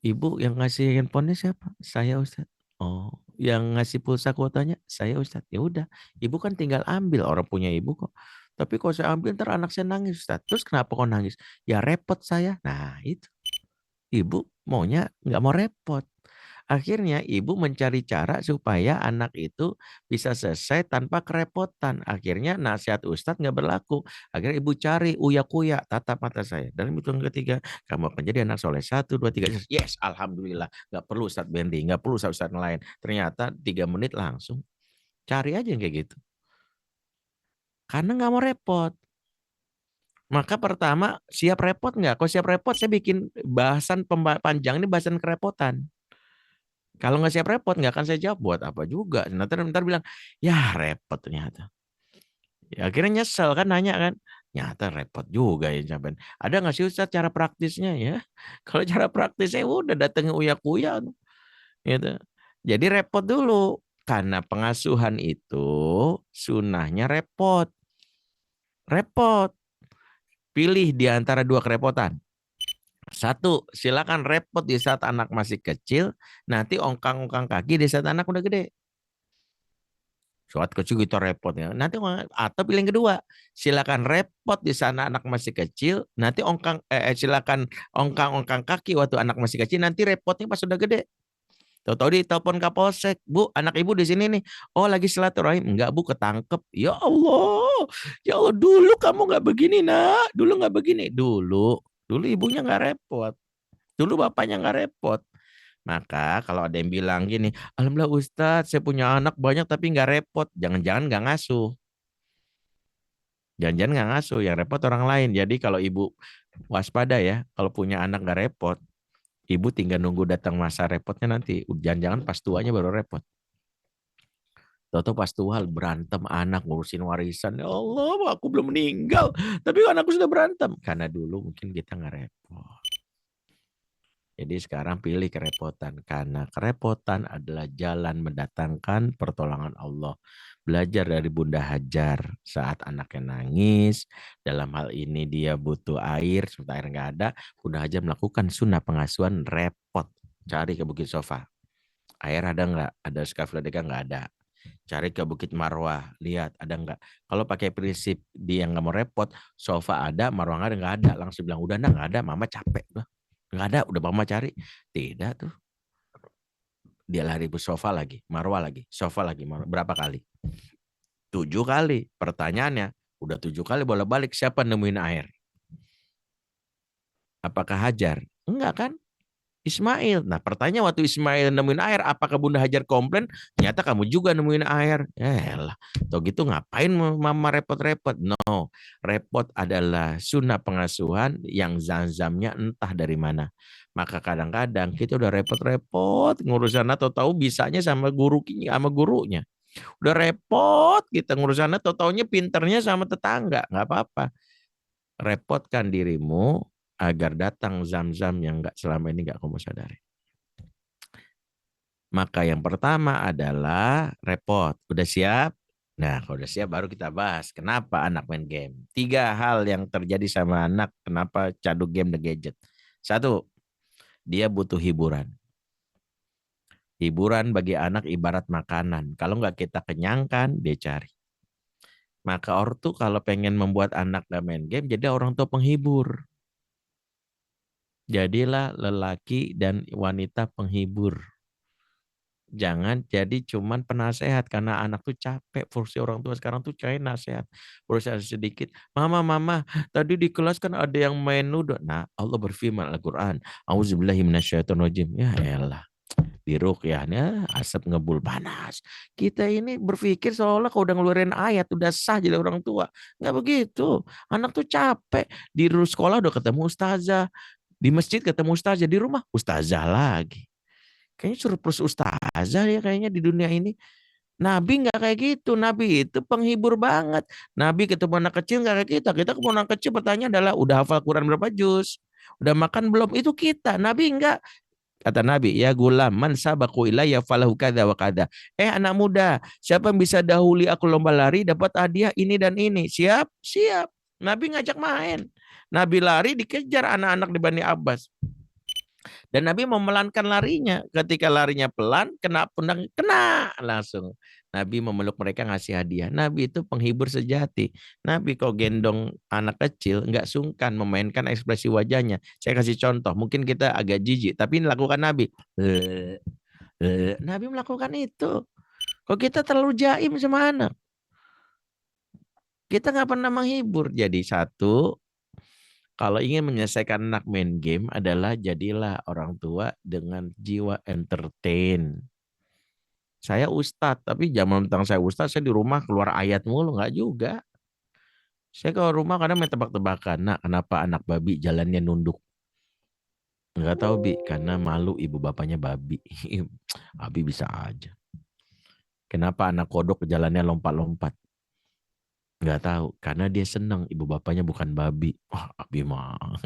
ibu yang ngasih handphonenya siapa? Saya Ustadz. Oh, yang ngasih pulsa kuotanya saya Ustadz. Ya udah, ibu kan tinggal ambil, orang punya ibu kok. Tapi kalau saya ambil ntar anak saya nangis Ustadz. Terus kenapa kok nangis? Ya repot saya. Nah itu, ibu maunya nggak mau repot. Akhirnya ibu mencari cara supaya anak itu bisa selesai tanpa kerepotan. Akhirnya nasihat Ustadz nggak berlaku. Akhirnya ibu cari uya-kuya, tatap mata saya. Dalam hitungan ketiga, kamu akan jadi anak soleh. 1, 2, 3. Yes, alhamdulillah. Nggak perlu Ustadz Bendi, nggak perlu Ustadz lain. Ternyata 3 menit langsung. Cari aja yang kayak gitu. Karena nggak mau repot. Maka pertama, siap repot nggak? Kalau siap repot, saya bikin bahasan panjang ini bahasan kerepotan. Kalau nggak siap repot, nggak akan saya jawab. Buat apa juga? Ntar bilang, ya repot ternyata. Ya, akhirnya nyesel kan nanya kan. Nyata repot juga ya jawaban. Ada nggak sih Ustaz cara praktisnya ya? Kalau cara praktisnya udah datengin uya-kuya. Gitu. Jadi repot dulu. Karena pengasuhan itu sunnahnya repot. Repot. Pilih di antara 2 kerepotan. 1, silakan repot di saat anak masih kecil. Nanti ongkang-ongkang kaki di saat anak udah gede. Saat kecil kita repot ya. Nanti atau pilih yang kedua, silakan repot di sana anak masih kecil, nanti silakan ongkang-ongkang kaki waktu anak masih kecil, nanti repotnya pas sudah gede. Tahu-tahu di telepon Kapolsek, Bu, anak ibu di sini nih. Oh, lagi silaturahim. Enggak, Bu, ketangkep. Ya Allah. Ya Allah, dulu kamu nggak begini, Nak. Dulu nggak begini. Dulu ibunya nggak repot. Dulu bapaknya nggak repot. Maka kalau ada yang bilang gini, alhamdulillah Ustadz, saya punya anak banyak tapi nggak repot. Jangan-jangan nggak ngasuh. Jangan-jangan nggak ngasuh, yang repot orang lain. Jadi kalau ibu waspada ya, kalau punya anak nggak repot, ibu tinggal nunggu datang masa repotnya nanti. Jangan-jangan pas tuanya baru repot. Tahu-tahu pas tua berantem anak ngurusin warisan. Ya Allah, aku belum meninggal. Tapi anakku sudah berantem. Karena dulu mungkin kita nggak repot. Jadi sekarang pilih kerepotan. Karena kerepotan adalah jalan mendatangkan pertolongan Allah. Belajar dari Bunda Hajar saat anaknya nangis. Dalam hal ini dia butuh air. Sementara air nggak ada. Bunda Hajar melakukan sunnah pengasuhan repot. Cari ke Bukit Sofa. Air ada nggak? Ada skafladeka nggak ada. Cari ke Bukit Marwah. Lihat ada nggak. Kalau pakai prinsip dia nggak mau repot. Sofa ada, Marwah nggak ada. Langsung bilang udah nggak ada. Mama capek. Nggak ada, udah mama cari. Tidak tuh. Dia lari ke sofa lagi, Marwah lagi, sofa lagi, Marwah. Berapa kali? 7 kali. Pertanyaannya, udah 7 kali bolak-balik, siapa nemuin air? Apakah Hajar? Enggak kan? Ismail. Nah pertanyaan waktu Ismail nemuin air, apakah Bunda Hajar komplain? Ternyata kamu juga nemuin air. Elah, tau gitu ngapain mama repot-repot? No, repot adalah sunnah pengasuhan yang zam-zamnya entah dari mana. Maka kadang-kadang kita udah repot-repot ngurusan atau tahu bisanya sama gurunya. Udah repot kita ngurusan atau taunya pinternya sama tetangga. Nggak apa-apa. Repotkan dirimu agar datang zam-zam yang nggak selama ini nggak kamu sadari. Maka yang pertama adalah repot. Udah siap? Nah, kalau udah siap baru kita bahas kenapa anak main game. 3 hal yang terjadi sama anak kenapa candu game dan gadget. 1, dia butuh hiburan. Hiburan bagi anak ibarat makanan. Kalau nggak kita kenyangkan, dia cari. Maka ortu kalau pengen membuat anak nggak main game, jadi orang tua penghibur. Jadilah lelaki dan wanita penghibur. Jangan jadi cuman penasehat karena anak tuh capek. Fungsi orang tua sekarang tuh cari nasihat. Berusaha sedikit. Mama, tadi di kelas kan ada yang main nudo. Nah, Allah berfirman Al-Quran. Auzubillahi minasyaitonirrajim. Ya elah. Di ruqyahnya asap ngebul panas. Kita ini berpikir seolah kalau udah ngeluarin ayat udah sah jadi orang tua. Nggak begitu. Anak tuh capek. Di sekolah udah ketemu ustazah. Di masjid ketemu ustazah. Di rumah ustazah lagi. Kayaknya surplus ustazah ya kayaknya di dunia ini. Nabi nggak kayak gitu. Nabi itu penghibur banget. Nabi ketemu anak kecil nggak kayak kita. Kita ketemu anak kecil pertanyaan adalah udah hafal Quran berapa juz? Udah makan belum? Itu kita. Nabi enggak. Kata Nabi, ya gulam, man sabaku ilayya falahu kada wa kada. Anak muda, siapa yang bisa dahuli aku lomba lari dapat hadiah ini dan ini. Siap? Siap. Nabi ngajak main. Nabi lari dikejar anak-anak di Bani Abbas. Dan Nabi memelankan larinya. Ketika larinya pelan, kena pundak, kena langsung. Nabi memeluk mereka ngasih hadiah. Nabi itu penghibur sejati. Nabi kok gendong anak kecil, nggak sungkan memainkan ekspresi wajahnya. Saya kasih contoh, mungkin kita agak jijik, tapi ini lakukan Nabi. Nabi melakukan itu. Kok kita terlalu jaim sama anak? Kita nggak pernah menghibur. Jadi satu, kalau ingin menyelesaikan anak main game adalah jadilah orang tua dengan jiwa entertain. Saya ustadz, tapi jangan mentang saya ustadz, saya di rumah keluar ayat mulu, nggak juga. Saya ke rumah kadang main tebak-tebakan. Nak, kenapa anak babi jalannya nunduk? Nggak tahu, Bi. Karena malu ibu bapaknya babi. Abi bisa aja. Kenapa anak kodok jalannya lompat-lompat? Nggak tahu. Karena dia senang ibu bapaknya bukan babi. Wah, Abi mah.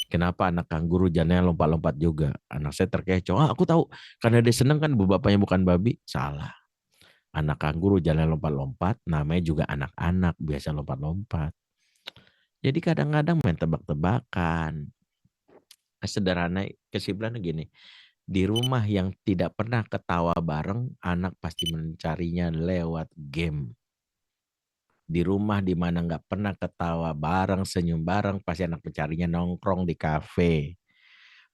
Kenapa anak kanguru jalannya lompat-lompat juga? Anak saya terkecoh. Aku tahu. Karena dia senang kan ibu bapaknya bukan babi. Salah. Anak kanguru jalan lompat-lompat, namanya juga anak-anak, biasa lompat-lompat. Jadi kadang-kadang main tebak-tebakan. Sederhana kesimpulannya gini, di rumah yang tidak pernah ketawa bareng, anak pasti mencarinya lewat game. Di rumah di mana nggak pernah ketawa bareng, senyum bareng, pasti anak mencarinya nongkrong di kafe.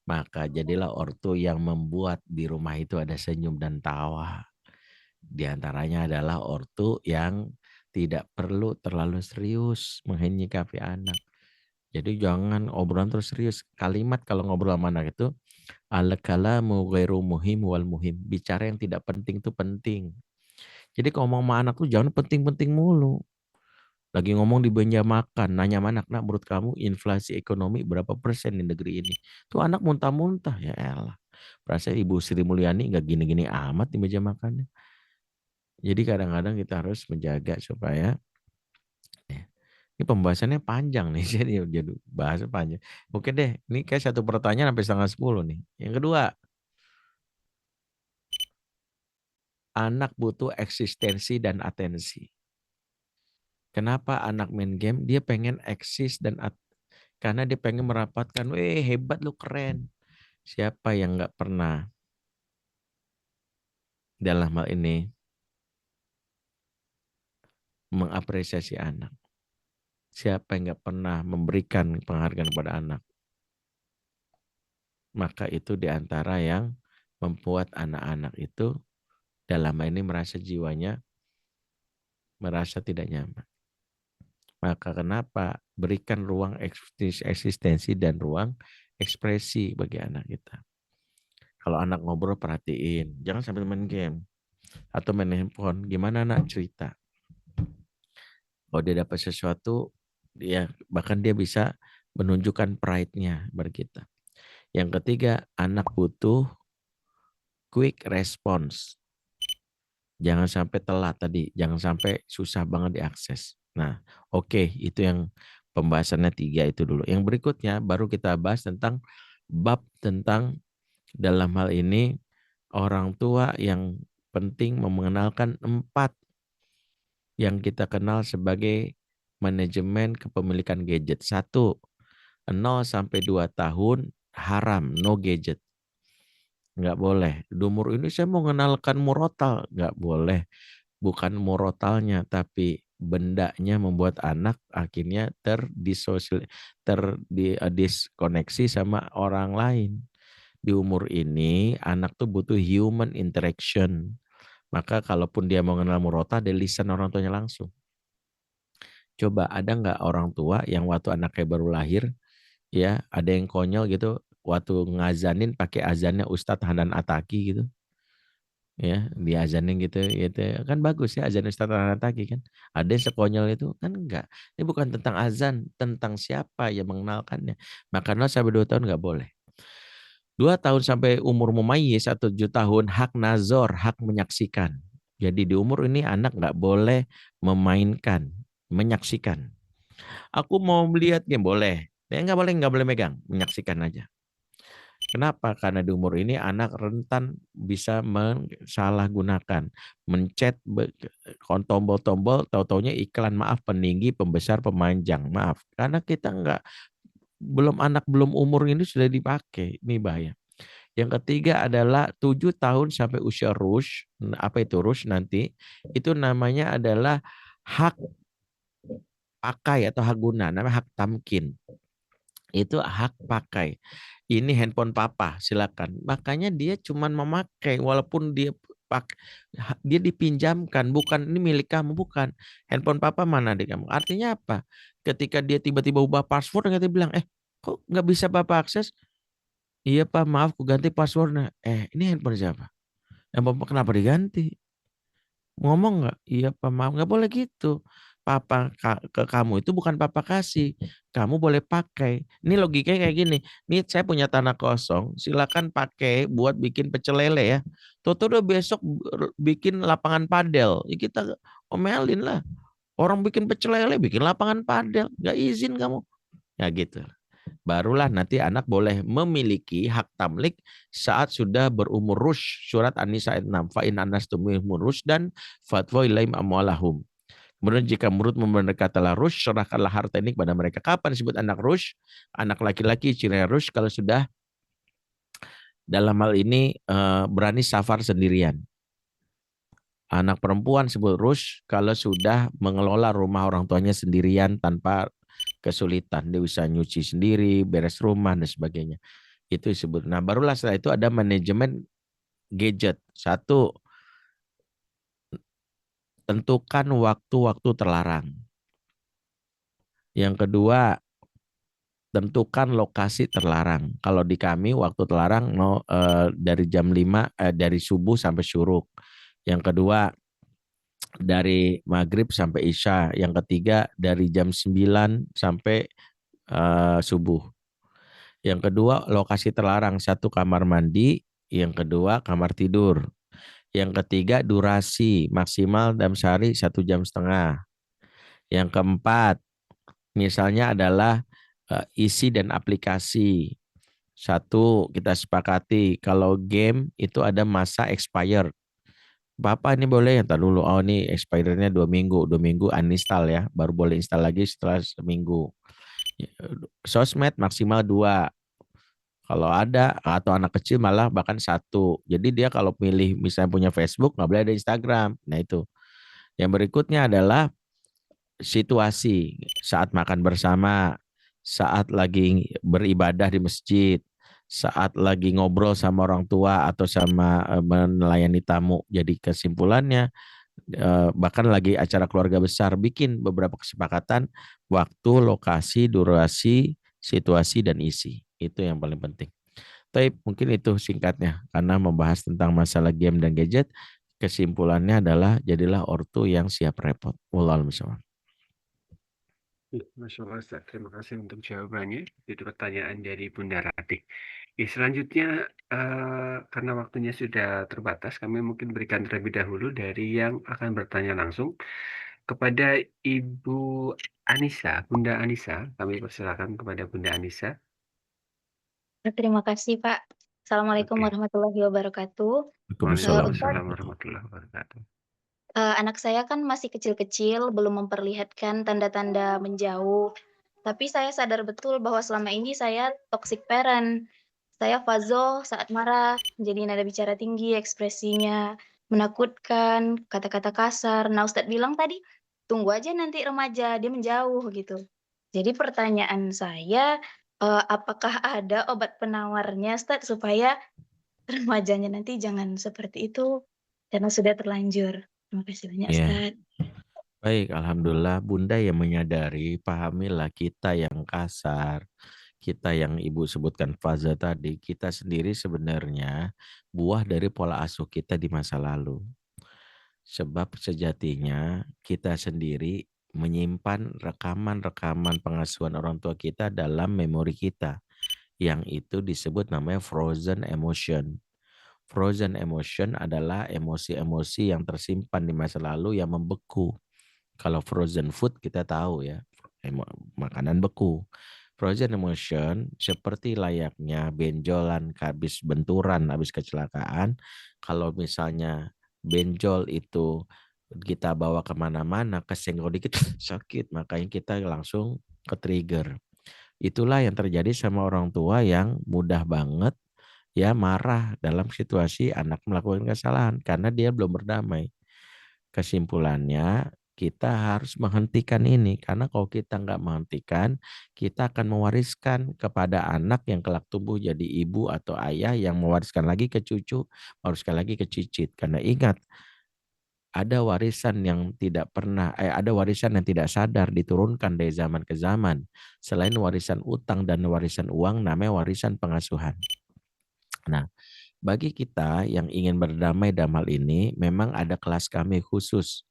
Maka jadilah ortu yang membuat di rumah itu ada senyum dan tawa. Di antaranya adalah ortu yang tidak perlu terlalu serius menyikapi anak. Jadi jangan obrolan terus serius. Kalimat kalau ngobrol sama anak itu, al-kalamu ghairu muhim wal muhim. Bicara yang tidak penting itu penting. Jadi kalau ngomong sama anak tuh jangan penting-penting mulu. Lagi ngomong di meja makan, nanya sama anak, nak menurut kamu inflasi ekonomi berapa persen di negeri ini? Tuh anak muntah-muntah, ya elah. Perasaan Ibu Sri Mulyani nggak gini-gini amat di meja makannya. Jadi kadang-kadang kita harus menjaga supaya ini pembahasannya panjang nih, jadi bahasa panjang. Oke deh, ini kayak satu pertanyaan sampai 9:30 nih. Yang kedua, anak butuh eksistensi dan atensi. Kenapa anak main game? Dia pengen eksis dan karena dia pengen merapatkan, hebat lu, keren. Siapa yang nggak pernah dalam hal ini mengapresiasi anak? Siapa yang nggak pernah memberikan penghargaan kepada anak? Maka itu diantara yang membuat anak-anak itu dalam hal ini merasa jiwanya merasa tidak nyaman. Maka kenapa berikan ruang eksistensi dan ruang ekspresi bagi anak kita. Kalau anak ngobrol perhatiin, jangan sambil main game atau main handphone. Gimana anak cerita? Kalau dia dapat sesuatu, bahkan dia bisa menunjukkan pride-nya bagi kita. Yang ketiga, anak butuh quick response. Jangan sampai telat tadi, jangan sampai susah banget diakses. Nah, oke, itu yang pembahasannya 3 itu dulu. Yang berikutnya baru kita bahas tentang bab tentang dalam hal ini orang tua yang penting mengenalkan 4 yang kita kenal sebagai manajemen kepemilikan gadget. 1, 0 sampai 2 tahun haram, no gadget. Nggak boleh. Di umur ini saya mau mengenalkan murotal. Nggak boleh. Bukan murotalnya, tapi bendanya membuat anak akhirnya terdiskoneksi sama orang lain. Di umur ini, anak tuh butuh human interaction. Maka kalaupun dia mau mengenal murotal, dia lisan orang tuanya langsung. Coba ada nggak orang tua yang waktu anaknya baru lahir, ya ada yang konyol gitu, waktu ngazanin pakai azannya Ustadz Hanan Ataki gitu, ya diazanin gitu kan bagus ya azan Ustadz Hanan Ataki kan. Ada yang sekonyol itu kan enggak. Ini bukan tentang azan, tentang siapa yang mengenalkannya. Maka 0 sampai 2 tahun nggak boleh. 2 tahun sampai umur mumayyiz atau 7 tahun hak nazor, hak menyaksikan. Jadi di umur ini anak nggak boleh memainkan, menyaksikan. Aku mau melihat game boleh. Nggak boleh megang, menyaksikan aja. Kenapa? Karena di umur ini anak rentan bisa mensalahgunakan, mencet tombol-tombol, tahu-taunya iklan, maaf, peninggi, pembesar, pemanjang, maaf. Karena kita belum umur ini sudah dipakai, ini bahaya. Yang ketiga adalah 7 tahun sampai usia rush. Apa itu rush nanti? Itu namanya adalah hak pakai atau hak guna, namanya hak tamkin. Itu hak pakai. Ini handphone papa, silakan. Makanya dia cuma memakai, walaupun dia dipinjamkan, bukan ini milik kamu, bukan. Handphone papa mana di kamu? Artinya apa? Ketika dia tiba-tiba ubah password, dia bilang, kok nggak bisa papa akses? Iya pak, maaf, aku ganti passwordnya. Ini handphone siapa? Handphone papa kenapa diganti? Ngomong nggak? Iya pak, maaf, nggak boleh gitu. Papa ke kamu itu bukan papa kasih, kamu boleh pakai. Ini logikanya kayak gini. Nih saya punya tanah kosong, silakan pakai buat bikin pecel lele ya. Toto udah besok bikin lapangan padel, ya kita omelin lah. Orang bikin pecel lele, bikin lapangan padel, nggak izin kamu. Ya gitu. Barulah nanti anak boleh memiliki hak tamlik saat sudah berumur rushd. Surat An-Nisa ayat 6. Fa in anastum minhum rushdan fatwa ilaihim amwalahum. Kemudian jika menurut mendekatilah rushd, serahkanlah harta ini kepada mereka. Kapan disebut anak rushd? Anak laki-laki ciri rushd kalau sudah dalam hal ini berani safar sendirian. Anak perempuan disebut rushd kalau sudah mengelola rumah orang tuanya sendirian tanpa kesulitan. Dia bisa nyuci sendiri, beres rumah, dan sebagainya. Itu disebut. Nah, barulah setelah itu ada manajemen gadget. 1, tentukan waktu-waktu terlarang. Yang kedua, tentukan lokasi terlarang. Kalau di kami waktu terlarang dari jam 5 dari subuh sampai syuruk. Yang kedua dari maghrib sampai isya. Yang ketiga dari jam 9 sampai subuh. Yang kedua lokasi terlarang, 1 kamar mandi, yang kedua kamar tidur. Yang ketiga durasi maksimal dalam sehari 1,5 jam. Yang keempat misalnya adalah isi dan aplikasi. 1, kita sepakati kalau game itu ada masa expired. Bapak ini boleh yang dulu, oh ini expirednya 2 minggu, 2 minggu uninstall ya, baru boleh install lagi setelah seminggu. Sosmed maksimal 2. Kalau ada atau anak kecil malah bahkan 1. Jadi dia kalau pilih misalnya punya Facebook nggak boleh ada Instagram. Nah itu. Yang berikutnya adalah situasi saat makan bersama, saat lagi beribadah di masjid, saat lagi ngobrol sama orang tua atau sama melayani tamu. Jadi kesimpulannya bahkan lagi acara keluarga besar, bikin beberapa kesepakatan waktu, lokasi, durasi, situasi, dan isi. Itu yang paling penting. Tapi mungkin itu singkatnya, karena membahas tentang masalah game dan gadget, kesimpulannya adalah jadilah ortu yang siap repot. Wallahul a'lam. Masya Allah, Ustaz. Terima kasih untuk jawabannya. Itu pertanyaan dari Bunda Ratih. Selanjutnya, karena waktunya sudah terbatas, kami mungkin berikan terlebih dahulu dari yang akan bertanya langsung kepada Ibu Anissa, Bunda Anissa. Kami persilakan kepada Bunda Anissa. Terima kasih, Pak. Assalamualaikum Oke. warahmatullahi wabarakatuh. Waalaikumsalam warahmatullahi wabarakatuh. Anak saya kan masih kecil-kecil, belum memperlihatkan tanda-tanda menjauh. Tapi saya sadar betul bahwa selama ini saya toxic parent. Saya fazol saat marah, jadi nada bicara tinggi, ekspresinya menakutkan, kata-kata kasar. Nah, Ustadz bilang tadi, tunggu aja nanti remaja, dia menjauh gitu. Jadi pertanyaan saya, apakah ada obat penawarnya, Ustadz, supaya remajanya nanti jangan seperti itu karena sudah terlanjur. Terima kasih banyak, Ya. Ustadz. Baik, alhamdulillah Bunda yang menyadari, pahamilah kita yang kasar, kita yang Ibu sebutkan faza tadi, kita sendiri sebenarnya buah dari pola asuh kita di masa lalu. Sebab sejatinya kita sendiri menyimpan rekaman-rekaman pengasuhan orang tua kita dalam memori kita. Yang itu disebut namanya frozen emotion. Frozen emotion adalah emosi-emosi yang tersimpan di masa lalu yang membeku. Kalau frozen food kita tahu ya, makanan beku. Frozen emotion seperti layaknya benjolan habis benturan, habis kecelakaan. Kalau misalnya benjol itu kita bawa kemana-mana, kesenggol dikit sakit, makanya kita langsung ke trigger. Itulah yang terjadi sama orang tua yang mudah banget ya marah dalam situasi anak melakukan kesalahan karena dia belum berdamai. Kesimpulannya kita harus menghentikan ini karena kalau kita nggak menghentikan, kita akan mewariskan kepada anak yang kelak tumbuh jadi ibu atau ayah yang mewariskan lagi ke cucu, mewariskan lagi ke cicit. Karena ingat, ada warisan yang ada warisan yang tidak sadar diturunkan dari zaman ke zaman. Selain warisan utang dan warisan uang, namanya warisan pengasuhan. Nah, bagi kita yang ingin berdamai dalam hal ini, memang ada kelas kami khusus.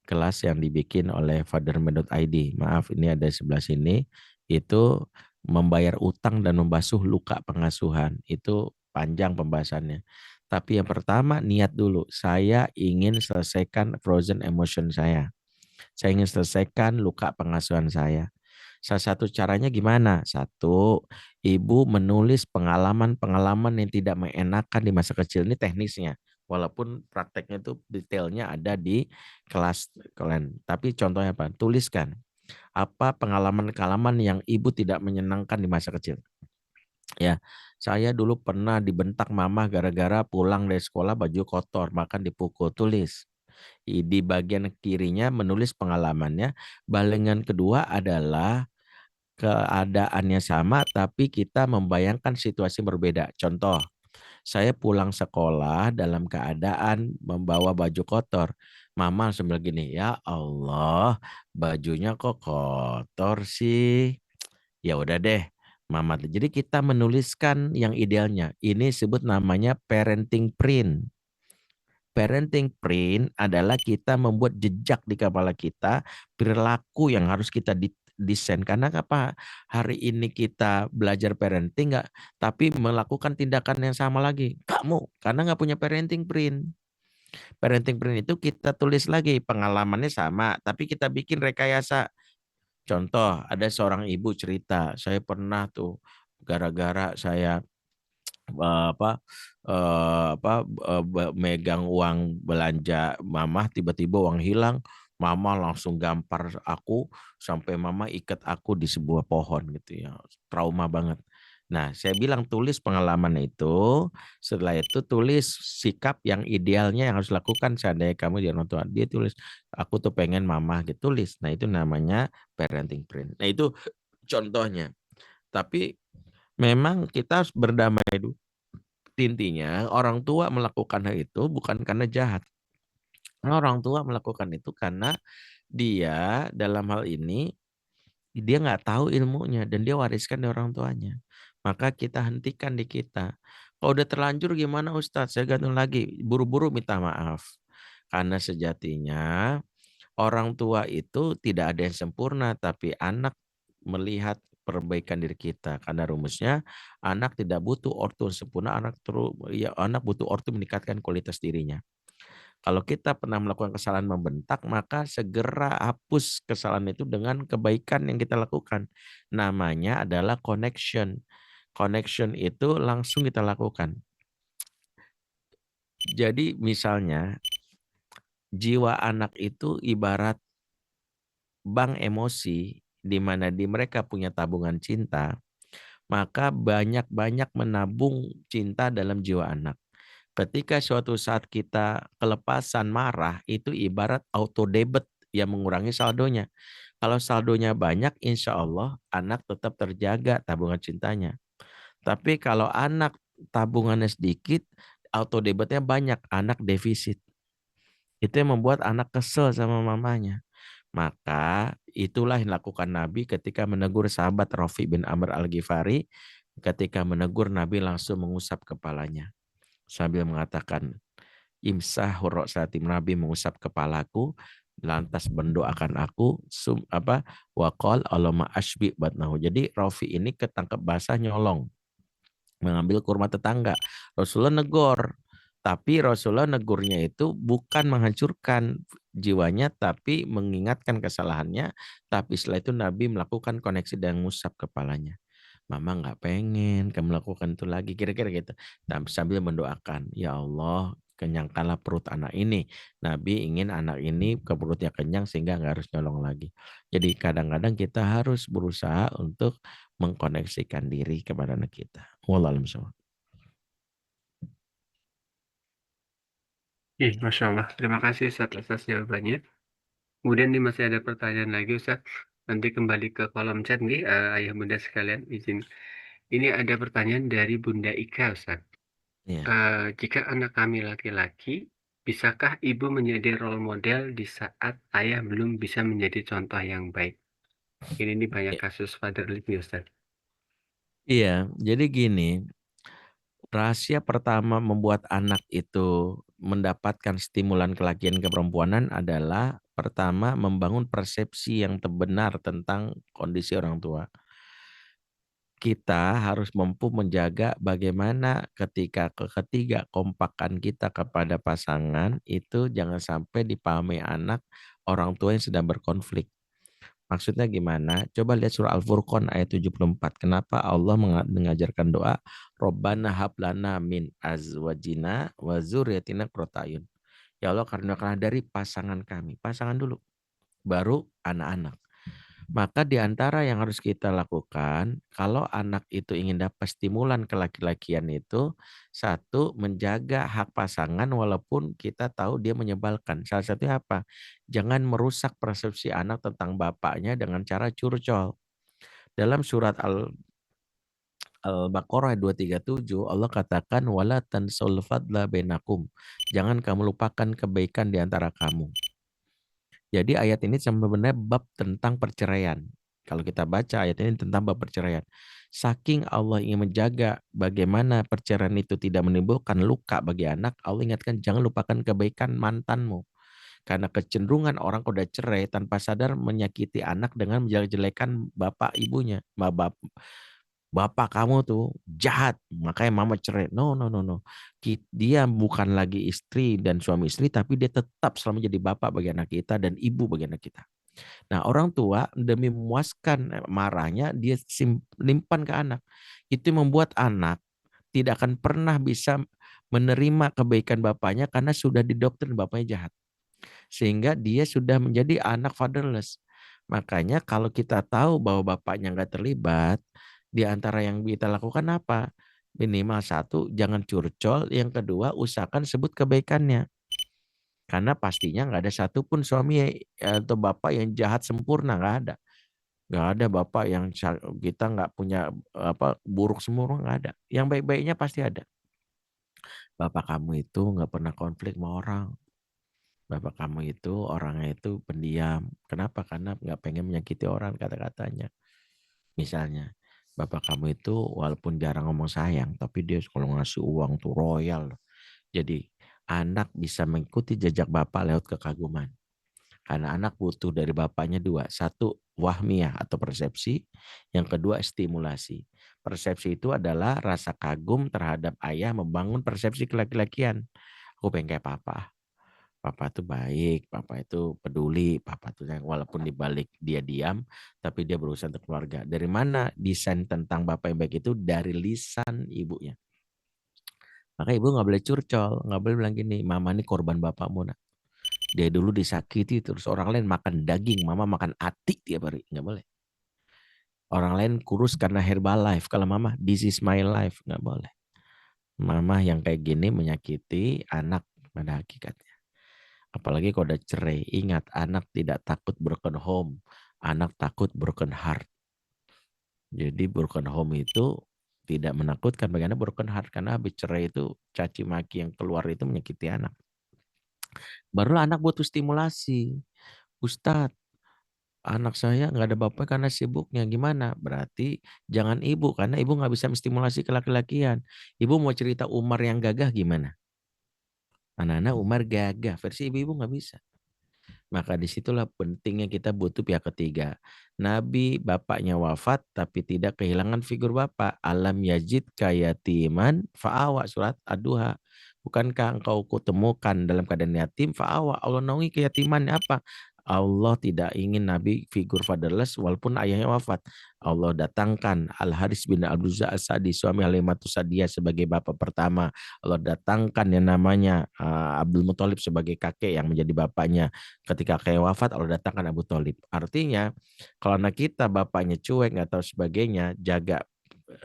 Kelas yang dibikin oleh fatherman.id. Maaf, ini ada sebelah sini. Itu membayar utang dan membasuh luka pengasuhan. Itu panjang pembahasannya. Tapi yang pertama, niat dulu. Saya ingin selesaikan frozen emotion saya. Saya ingin selesaikan luka pengasuhan saya. Salah satu caranya gimana? Satu, ibu menulis pengalaman-pengalaman yang tidak mengenakan di masa kecil. Ini teknisnya. Walaupun prakteknya itu detailnya ada di kelas kalian. Tapi contohnya apa? Tuliskan. Apa pengalaman-pengalaman yang ibu tidak menyenangkan di masa kecil. Ya, saya dulu pernah dibentak mama gara-gara pulang dari sekolah baju kotor, makan dipukul. Tulis. Di bagian kirinya menulis pengalamannya. Balengan kedua adalah keadaannya sama tapi kita membayangkan situasi berbeda. Contoh, saya pulang sekolah dalam keadaan membawa baju kotor. Mama langsung bilang gini, ya Allah, bajunya kok kotor sih. Ya udah deh, Mama. Jadi kita menuliskan yang idealnya. Ini sebut namanya parenting print. Parenting print adalah kita membuat jejak di kepala kita, perilaku yang harus kita desain. Karena apa? Hari ini kita belajar parenting nggak, tapi melakukan tindakan yang sama lagi. Kamu, karena nggak punya parenting print. Parenting print itu kita tulis lagi, pengalamannya sama, tapi kita bikin rekayasa. Contoh, ada seorang ibu cerita, saya pernah tuh gara-gara saya megang uang belanja mama, tiba-tiba uang hilang, mama langsung gampar aku sampai mama ikat aku di sebuah pohon gitu ya, trauma banget. Nah, saya bilang tulis pengalaman itu, setelah itu tulis sikap yang idealnya yang harus lakukan seandainya kamu jadi orang tua. Dia tulis, aku tuh pengen mama gitu, tulis. Nah, itu namanya parenting print. Nah, itu contohnya. Tapi memang kita harus berdamai dulu. Intinya orang tua melakukan hal itu bukan karena jahat. Orang tua melakukan itu karena dia dalam hal ini dia nggak tahu ilmunya dan dia wariskan dari orang tuanya. Maka kita hentikan di kita. Kalau udah terlanjur gimana Ustadz? Saya gantung lagi. Buru-buru minta maaf. Karena sejatinya orang tua itu tidak ada yang sempurna, tapi anak melihat perbaikan diri kita. Karena rumusnya anak tidak butuh ortu sempurna, anak butuh ortu meningkatkan kualitas dirinya. Kalau kita pernah melakukan kesalahan membentak, maka segera hapus kesalahan itu dengan kebaikan yang kita lakukan. Namanya adalah connection. Connection itu langsung kita lakukan. Jadi misalnya jiwa anak itu ibarat bank emosi di mana mereka punya tabungan cinta, maka banyak-banyak menabung cinta dalam jiwa anak. Ketika suatu saat kita kelepasan marah, itu ibarat auto debit yang mengurangi saldonya. Kalau saldonya banyak, insya Allah anak tetap terjaga tabungan cintanya. Tapi kalau anak tabungannya sedikit, auto debitnya banyak, anak defisit. Itu yang membuat anak kesel sama mamanya. Maka itulah yang dilakukan Nabi ketika menegur sahabat Rafi bin Amr al-Ghifari. Ketika menegur, Nabi langsung mengusap kepalanya sambil mengatakan, imsahur ra'sati, Nabi mengusap kepalaku, lantas mendoakan aku, waqal Allahumma ashbi batnahu. Jadi Rafi ini ketangkep basah nyolong, mengambil kurma tetangga. Rasulullah negor, Tapi Rasulullah negurnya itu bukan menghancurkan jiwanya, tapi mengingatkan kesalahannya. Tapi setelah itu Nabi melakukan koneksi dan ngusap kepalanya. Mama nggak pengen kamu lakukan itu lagi, kira-kira gitu. Dan sambil mendoakan, ya Allah, kenyangkanlah perut anak ini. Nabi ingin anak ini ke perutnya kenyang sehingga nggak harus nyolong lagi. Jadi kadang-kadang kita harus berusaha untuk mengkoneksikan diri kepada anak kita. Wallahu a'lam. Masya Allah. Terima kasih Ustaz atas jawabannya. Kemudian nih masih ada pertanyaan lagi Ustaz. Nanti kembali ke kolom chat nih, ayah bunda sekalian izin. Ini ada pertanyaan dari Bunda Ika Ustaz. Iya. Jika anak kami laki-laki, bisakah ibu menjadi role model di saat ayah belum bisa menjadi contoh yang baik? Ini banyak kasus fatherless nih Ustaz. Iya, jadi gini, rahasia pertama membuat anak itu mendapatkan stimulan kelakian keperempuanan adalah pertama membangun persepsi yang benar tentang kondisi orang tua. Kita harus mampu menjaga bagaimana ketika ketiga kompakan kita kepada pasangan itu jangan sampai dipahami anak orang tua yang sedang berkonflik. Maksudnya gimana? Coba lihat surah Al-Furqan ayat 74. Kenapa Allah mengajarkan doa Robbana hablana min azwajina wa dzurriyyatina qurrata a'yun. Ya Allah, karuniakanlah dari pasangan kami. Pasangan dulu, baru anak-anak. Maka di antara yang harus kita lakukan, kalau anak itu ingin dapat stimulan kelaki-lakian itu, satu, menjaga hak pasangan walaupun kita tahu dia menyebalkan. Salah satunya apa? Jangan merusak persepsi anak tentang bapaknya dengan cara curcol. Dalam surat Al-Baqarah 237 Allah katakan wala tansul fadla bainakum. Jangan kamu lupakan kebaikan di antara kamu. Jadi ayat ini sebenarnya bab tentang perceraian. Kalau kita baca ayat ini tentang bab perceraian. Saking Allah ingin menjaga bagaimana perceraian itu tidak menimbulkan luka bagi anak, Allah ingatkan jangan lupakan kebaikan mantanmu. Karena kecenderungan orang kalau udah cerai tanpa sadar menyakiti anak dengan menjelek-jelekan bapak ibunya. Bapak kamu tuh jahat, makanya mama cerai. No, no, no, no. Dia bukan lagi istri dan suami istri, tapi dia tetap selalu jadi bapak bagi anak kita dan ibu bagi anak kita. Nah, orang tua demi memuaskan marahnya, dia simpan ke anak. Itu membuat anak tidak akan pernah bisa menerima kebaikan bapaknya karena sudah didoktrin bapaknya jahat. Sehingga dia sudah menjadi anak fatherless. Makanya kalau kita tahu bahwa bapaknya nggak terlibat, di antara yang kita lakukan apa? Minimal satu, jangan curcol. Yang kedua, usahakan sebut kebaikannya. Karena pastinya nggak ada satupun suami atau bapak yang jahat sempurna, nggak ada. Nggak ada bapak yang kita nggak punya buruk semua, nggak ada. Yang baik-baiknya pasti ada. Bapak kamu itu nggak pernah konflik sama orang. Bapak kamu itu orangnya itu pendiam. Kenapa? Karena nggak pengen menyakiti orang kata-katanya. Misalnya, bapak kamu itu walaupun jarang ngomong sayang, tapi dia kalau ngasih uang tuh royal. Jadi anak bisa mengikuti jejak bapak lewat kekaguman. Karena anak butuh dari bapaknya dua. Satu, wahmiyah atau persepsi. Yang kedua, stimulasi. Persepsi itu adalah rasa kagum terhadap ayah membangun persepsi kelaki-lakian. Aku pengen kayak papa. Papa itu baik, papa itu peduli, papa itu sayang. Walaupun dibalik dia diam, tapi dia berusaha untuk keluarga. Dari mana desain tentang bapak yang baik itu? Dari lisan ibunya. Maka ibu nggak boleh curcol, nggak boleh bilang gini, mama ini korban bapakmu nak. Dia dulu disakiti, terus orang lain makan daging, mama makan ati tiap hari, nggak boleh. Orang lain kurus karena Herbalife, kalau mama this is my life, nggak boleh. Mama yang kayak gini menyakiti anak pada hakikatnya. Apalagi kalau udah cerai, ingat anak tidak takut broken home, anak takut broken heart. Jadi broken home itu tidak menakutkan bagi anak, broken heart karena habis cerai itu caci maki yang keluar itu menyakiti anak. Barulah anak butuh stimulasi. Ustadz, anak saya nggak ada bapak karena sibuknya. Gimana? Berarti jangan ibu, karena ibu nggak bisa menstimulasi kelaki-lakian. Ibu mau cerita Umar yang gagah gimana? Anak-anak Umar gagah, versi ibu-ibu nggak bisa. Maka disitulah pentingnya kita butuh pihak ketiga. Nabi bapaknya wafat tapi tidak kehilangan figur bapak. Alam yajid kayatiman fa'awa surat Ad-Duha. Bukankah engkau kutemukan dalam keadaan yatim? Fa'awa, Allah naungi keyatimannya apa? Allah tidak ingin Nabi figur fatherless walaupun ayahnya wafat. Allah datangkan Al-Haris bin Abdul As-Sadi, suami Halimatus Sadiyah sebagai bapak pertama. Allah datangkan yang namanya Abdul Muthalib sebagai kakek yang menjadi bapaknya. Ketika kakek wafat, Allah datangkan Abu Thalib. Artinya, kalau anak kita bapaknya cuek, nggak tahu sebagainya, jaga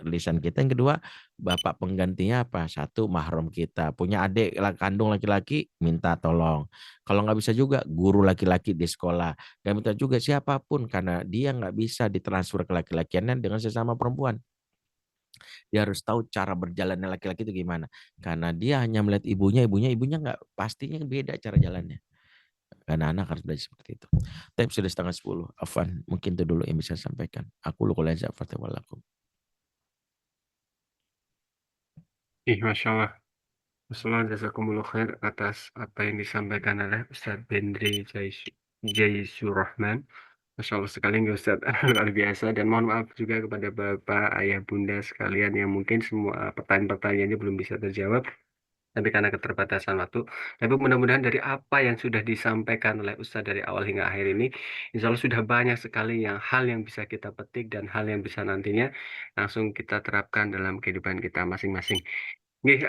lisan kita. Yang kedua, bapak penggantinya apa? Satu, mahram kita. Punya adik kandung laki-laki, minta tolong. Kalau nggak bisa juga, guru laki-laki di sekolah. Nggak minta juga siapapun, karena dia nggak bisa ditransfer ke laki-lakiannya dengan sesama perempuan. Dia harus tahu cara berjalannya laki-laki itu gimana. Karena dia hanya melihat ibunya nggak pastinya beda cara jalannya. Karena anak harus belajar seperti itu. Tapi sudah setengah 10. Afwan, mungkin itu dulu yang bisa saya sampaikan. Aku lu kuliah walakum. Masya Allah. Masalah jazakumullah khair atas apa yang disampaikan oleh Ustadz Bendri Jaisurahman. Masya Allah sekali nih Ustadz, luar biasa. Dan mohon maaf juga kepada Bapak, Ayah, Bunda sekalian yang mungkin semua pertanyaan-pertanyaannya belum bisa terjawab. Tapi karena keterbatasan waktu. Tapi mudah-mudahan dari apa yang sudah disampaikan oleh Ustadz dari awal hingga akhir ini, insya Allah sudah banyak sekali hal yang bisa kita petik dan hal yang bisa nantinya langsung kita terapkan dalam kehidupan kita masing-masing. Nih,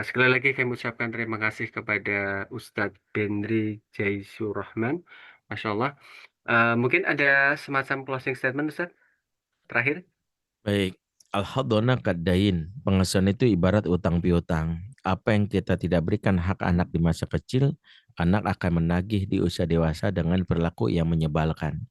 sekali lagi kami ucapkan terima kasih kepada Ustadz Bendri Jaisurahman. Masya Allah. Mungkin ada semacam closing statement, Ustadz, terakhir. Baik, al-hadona kadain. Pengasuhan itu ibarat utang piutang. Apa yang kita tidak berikan hak anak di masa kecil, anak akan menagih di usia dewasa dengan perilaku yang menyebalkan.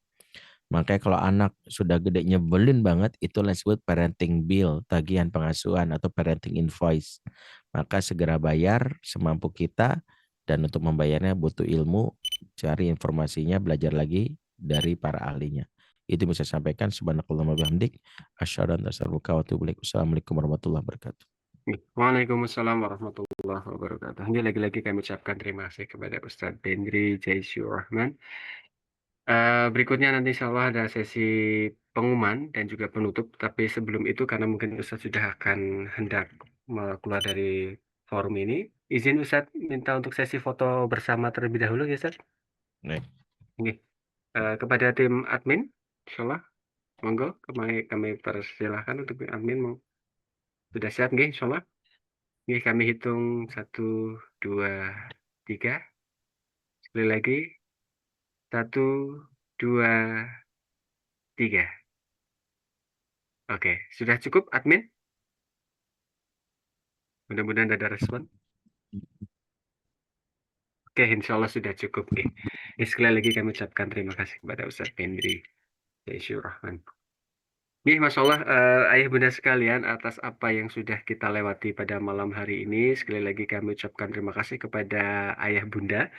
Makanya kalau anak sudah gede nyebelin banget, itu disebut parenting bill, tagihan pengasuhan atau parenting invoice. Maka segera bayar semampu kita, dan untuk membayarnya butuh ilmu, cari informasinya, belajar lagi dari para ahlinya. Itu bisa saya sampaikan. Subhanakallahumma bihamdik, asyhadu an la ilaha illa anta, astaghfiruka wa atubu ilaik. Wassalamualaikum warahmatullahi wabarakatuh. Waalaikumsalam warahmatullahi wabarakatuh. Ini lagi-lagi kami ucapkan terima kasih kepada Ustadz Bendri Jaisurahman. Berikutnya nanti insya Allah ada sesi pengumuman dan juga penutup. Tapi sebelum itu karena mungkin Ustadz sudah akan hendak keluar dari forum ini, izin Ustadz minta untuk sesi foto bersama terlebih dahulu ya Ustadz. Baik. Oke. Kepada tim admin, insya Allah, monggo kami persilahkan untuk tim admin sudah siap nggih, insya Allah. Ini kami hitung 1, 2, 3. Sekali lagi 1, 2, 3. Oke, sudah cukup admin? Mudah-mudahan ada respon. Oke, insya Allah sudah cukup nih. Sekali lagi kami ucapkan terima kasih kepada Ustadz Bendri Jaisurahman. Nih, Masya Allah, ayah bunda sekalian, atas apa yang sudah kita lewati pada malam hari ini, sekali lagi kami ucapkan terima kasih kepada ayah bunda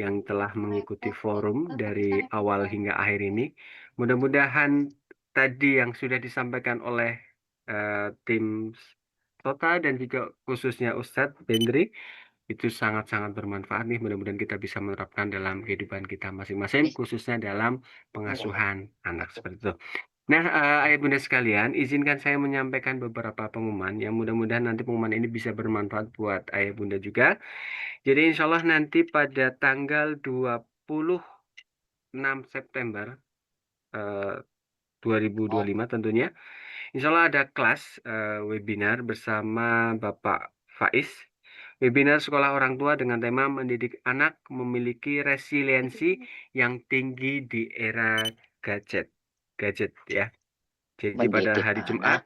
yang telah mengikuti forum dari awal hingga akhir ini. Mudah-mudahan tadi yang sudah disampaikan oleh tim Tota dan juga khususnya Ustadz Bendri itu sangat-sangat bermanfaat nih. Mudah-mudahan kita bisa menerapkan dalam kehidupan kita masing-masing, khususnya dalam pengasuhan anak seperti itu. Nah, ayah bunda sekalian, izinkan saya menyampaikan beberapa pengumuman yang mudah-mudahan nanti pengumuman ini bisa bermanfaat buat ayah bunda juga. Jadi insya Allah nanti pada tanggal 26 September 2025 tentunya, insya Allah ada kelas webinar bersama Bapak Faiz. Webinar Sekolah Orang Tua dengan tema Mendidik Anak Memiliki Resiliensi yang Tinggi di Era Gadget. Gadget ya. Jadi pada Mendidik hari Jumat,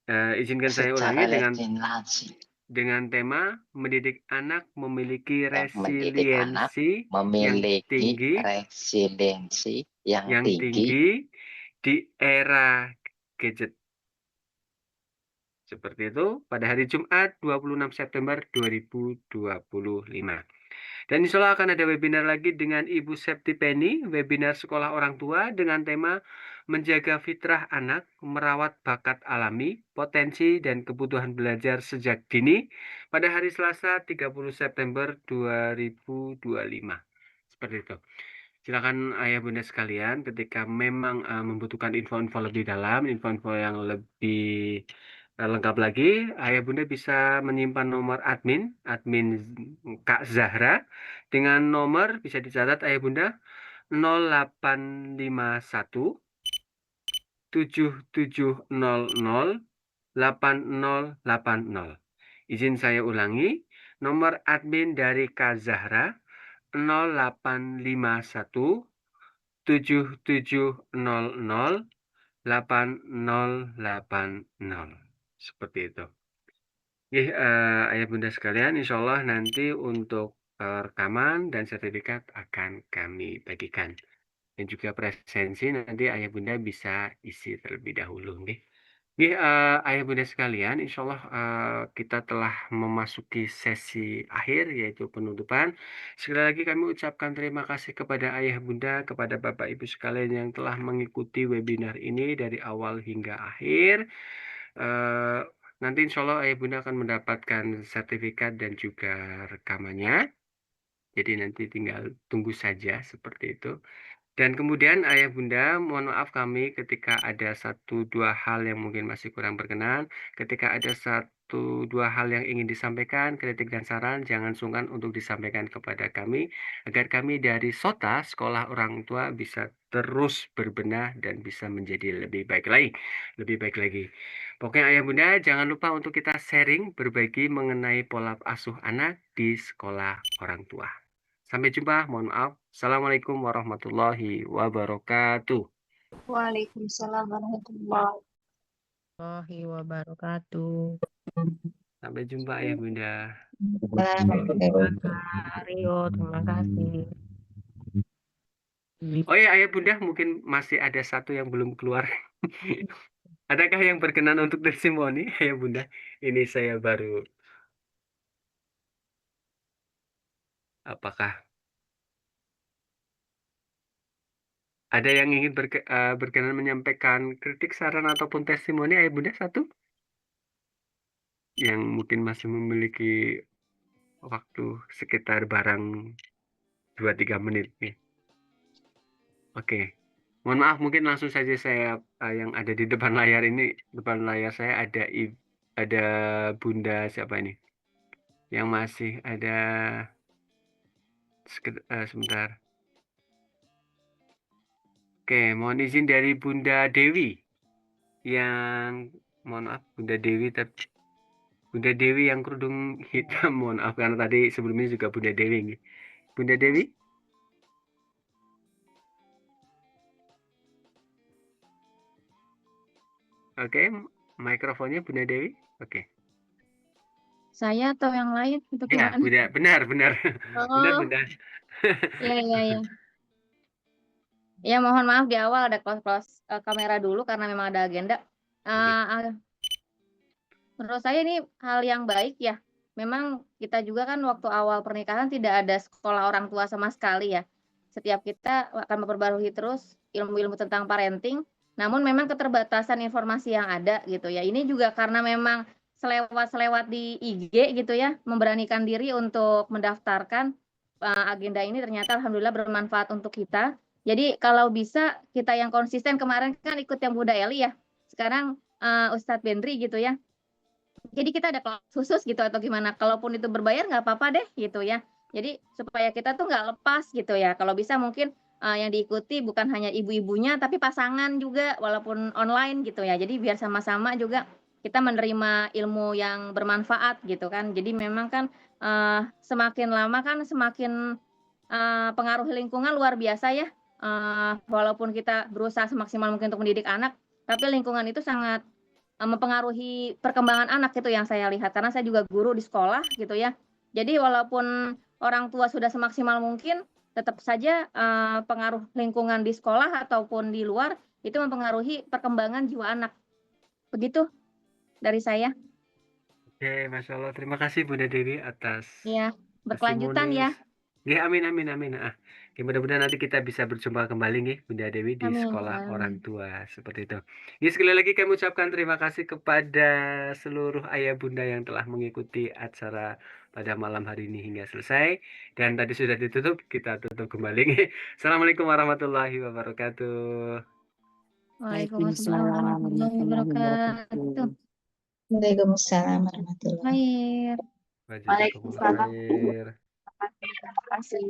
anak izinkan saya secara ulangi resiliensi. dengan tema Mendidik Anak Memiliki Mendidik anak Resiliensi yang memiliki Tinggi resiliensi yang tinggi di era gadget. Seperti itu pada hari Jumat 26 September 2025. Dan insya Allah akan ada webinar lagi dengan Ibu Septi Penny, webinar Sekolah Orang Tua dengan tema Menjaga Fitrah Anak, Merawat Bakat Alami, Potensi dan Kebutuhan Belajar Sejak Dini pada hari Selasa 30 September 2025. Seperti itu. Silakan ayah bunda sekalian ketika memang membutuhkan info-info lebih dalam, info-info yang lebih Lengkap lagi, ayah bunda bisa menyimpan nomor admin Kak Zahra dengan nomor bisa dicatat ayah bunda 0851 7700 8080. Izin saya ulangi, nomor admin dari Kak Zahra 0851 7700 8080. Seperti itu. Ayah bunda sekalian, insya Allah nanti untuk rekaman dan sertifikat akan kami bagikan. Dan juga presensi nanti ayah bunda bisa isi terlebih dahulu. Ayah bunda sekalian, insya Allah kita telah memasuki sesi akhir yaitu penutupan. Sekali lagi kami ucapkan terima kasih kepada ayah bunda, kepada bapak ibu sekalian yang telah mengikuti webinar ini dari awal hingga akhir. Nanti insya Allah ayah bunda akan mendapatkan sertifikat dan juga rekamannya. Jadi nanti tinggal tunggu saja seperti itu. Dan kemudian ayah bunda, mohon maaf kami ketika ada 1-2 hal yang mungkin masih kurang berkenan, ketika ada 1-2 hal yang ingin disampaikan, kritik dan saran, jangan sungkan untuk disampaikan kepada kami, agar kami dari SOTA, Sekolah Orang Tua, bisa terus berbenah dan bisa menjadi lebih baik lagi. Pokoknya ayah bunda, jangan lupa untuk kita sharing, berbagi mengenai pola asuh anak di Sekolah Orang Tua. Sampai jumpa, mohon maaf. Assalamualaikum warahmatullahi wabarakatuh. Waalaikumsalam warahmatullahi wabarakatuh. Sampai jumpa ya Bunda. Rio, terima kasih. Oh ya Ayah Bunda, mungkin masih ada satu yang belum keluar. Adakah yang berkenan untuk testimoni Ayah Bunda? Ini saya baru. Apakah ada yang ingin berkenan menyampaikan kritik, saran ataupun testimoni Ayah Bunda satu? Yang mungkin masih memiliki waktu sekitar barang 2-3 menit nih. Oke. Mohon maaf, mungkin langsung saja saya yang ada di depan layar ini, depan layar saya ada Bunda siapa ini? Yang masih ada sebentar. Oke, mohon izin dari Bunda Dewi. Yang mohon maaf Bunda Dewi yang kerudung hitam, mohon maaf karena tadi sebelumnya juga Bunda Dewi. Bunda Dewi? Oke, mikrofonnya Bunda Dewi. Oke. Saya atau yang lain untuk Ya, gimana? benar. Oh. Benar, Bunda. Iya. Ya, mohon maaf di awal ada close kamera dulu karena memang ada agenda. Menurut saya ini hal yang baik ya. Memang kita juga kan waktu awal pernikahan tidak ada sekolah orang tua sama sekali ya. Setiap kita akan memperbarui terus ilmu-ilmu tentang parenting, namun memang keterbatasan informasi yang ada gitu ya. Ini juga karena memang selewat-selewat di IG gitu ya, memberanikan diri untuk mendaftarkan agenda ini ternyata alhamdulillah bermanfaat untuk kita. Jadi kalau bisa kita yang konsisten, kemarin kan ikut yang Bunda Eli ya. Sekarang Ustadz Bendri gitu ya. Jadi kita ada kelas khusus gitu atau gimana, kalaupun itu berbayar nggak apa-apa deh gitu ya. Jadi supaya kita tuh nggak lepas gitu ya, kalau bisa mungkin yang diikuti bukan hanya ibu-ibunya tapi pasangan juga walaupun online gitu ya. Jadi biar sama-sama juga kita menerima ilmu yang bermanfaat gitu kan. Jadi memang kan semakin lama kan semakin pengaruh lingkungan luar biasa ya. Walaupun kita berusaha semaksimal mungkin untuk mendidik anak, tapi lingkungan itu sangat mempengaruhi perkembangan anak itu yang saya lihat, karena saya juga guru di sekolah gitu ya. Jadi walaupun orang tua sudah semaksimal mungkin, tetap saja pengaruh lingkungan di sekolah ataupun di luar itu mempengaruhi perkembangan jiwa anak. Begitu dari saya. Oke, Masya Allah. Terima kasih Bunda Dewi atas Iya, berkelanjutan ya. Ya, amin. Mudah-mudahan nanti kita bisa berjumpa kembali nih Bunda Dewi di Amin. sekolah orang tua seperti itu. Ya, sekali lagi kami ucapkan terima kasih kepada seluruh ayah bunda yang telah mengikuti acara pada malam hari ini hingga selesai. Dan tadi sudah ditutup, kita tutup kembali nih. Assalamualaikum warahmatullahi wabarakatuh. Waalaikumsalam warahmatullahi wabarakatuh. Waalaikumsalam warahmatullahi. Khair. Wa jazakumullah Waalaikumsalam. khair. Terima kasih.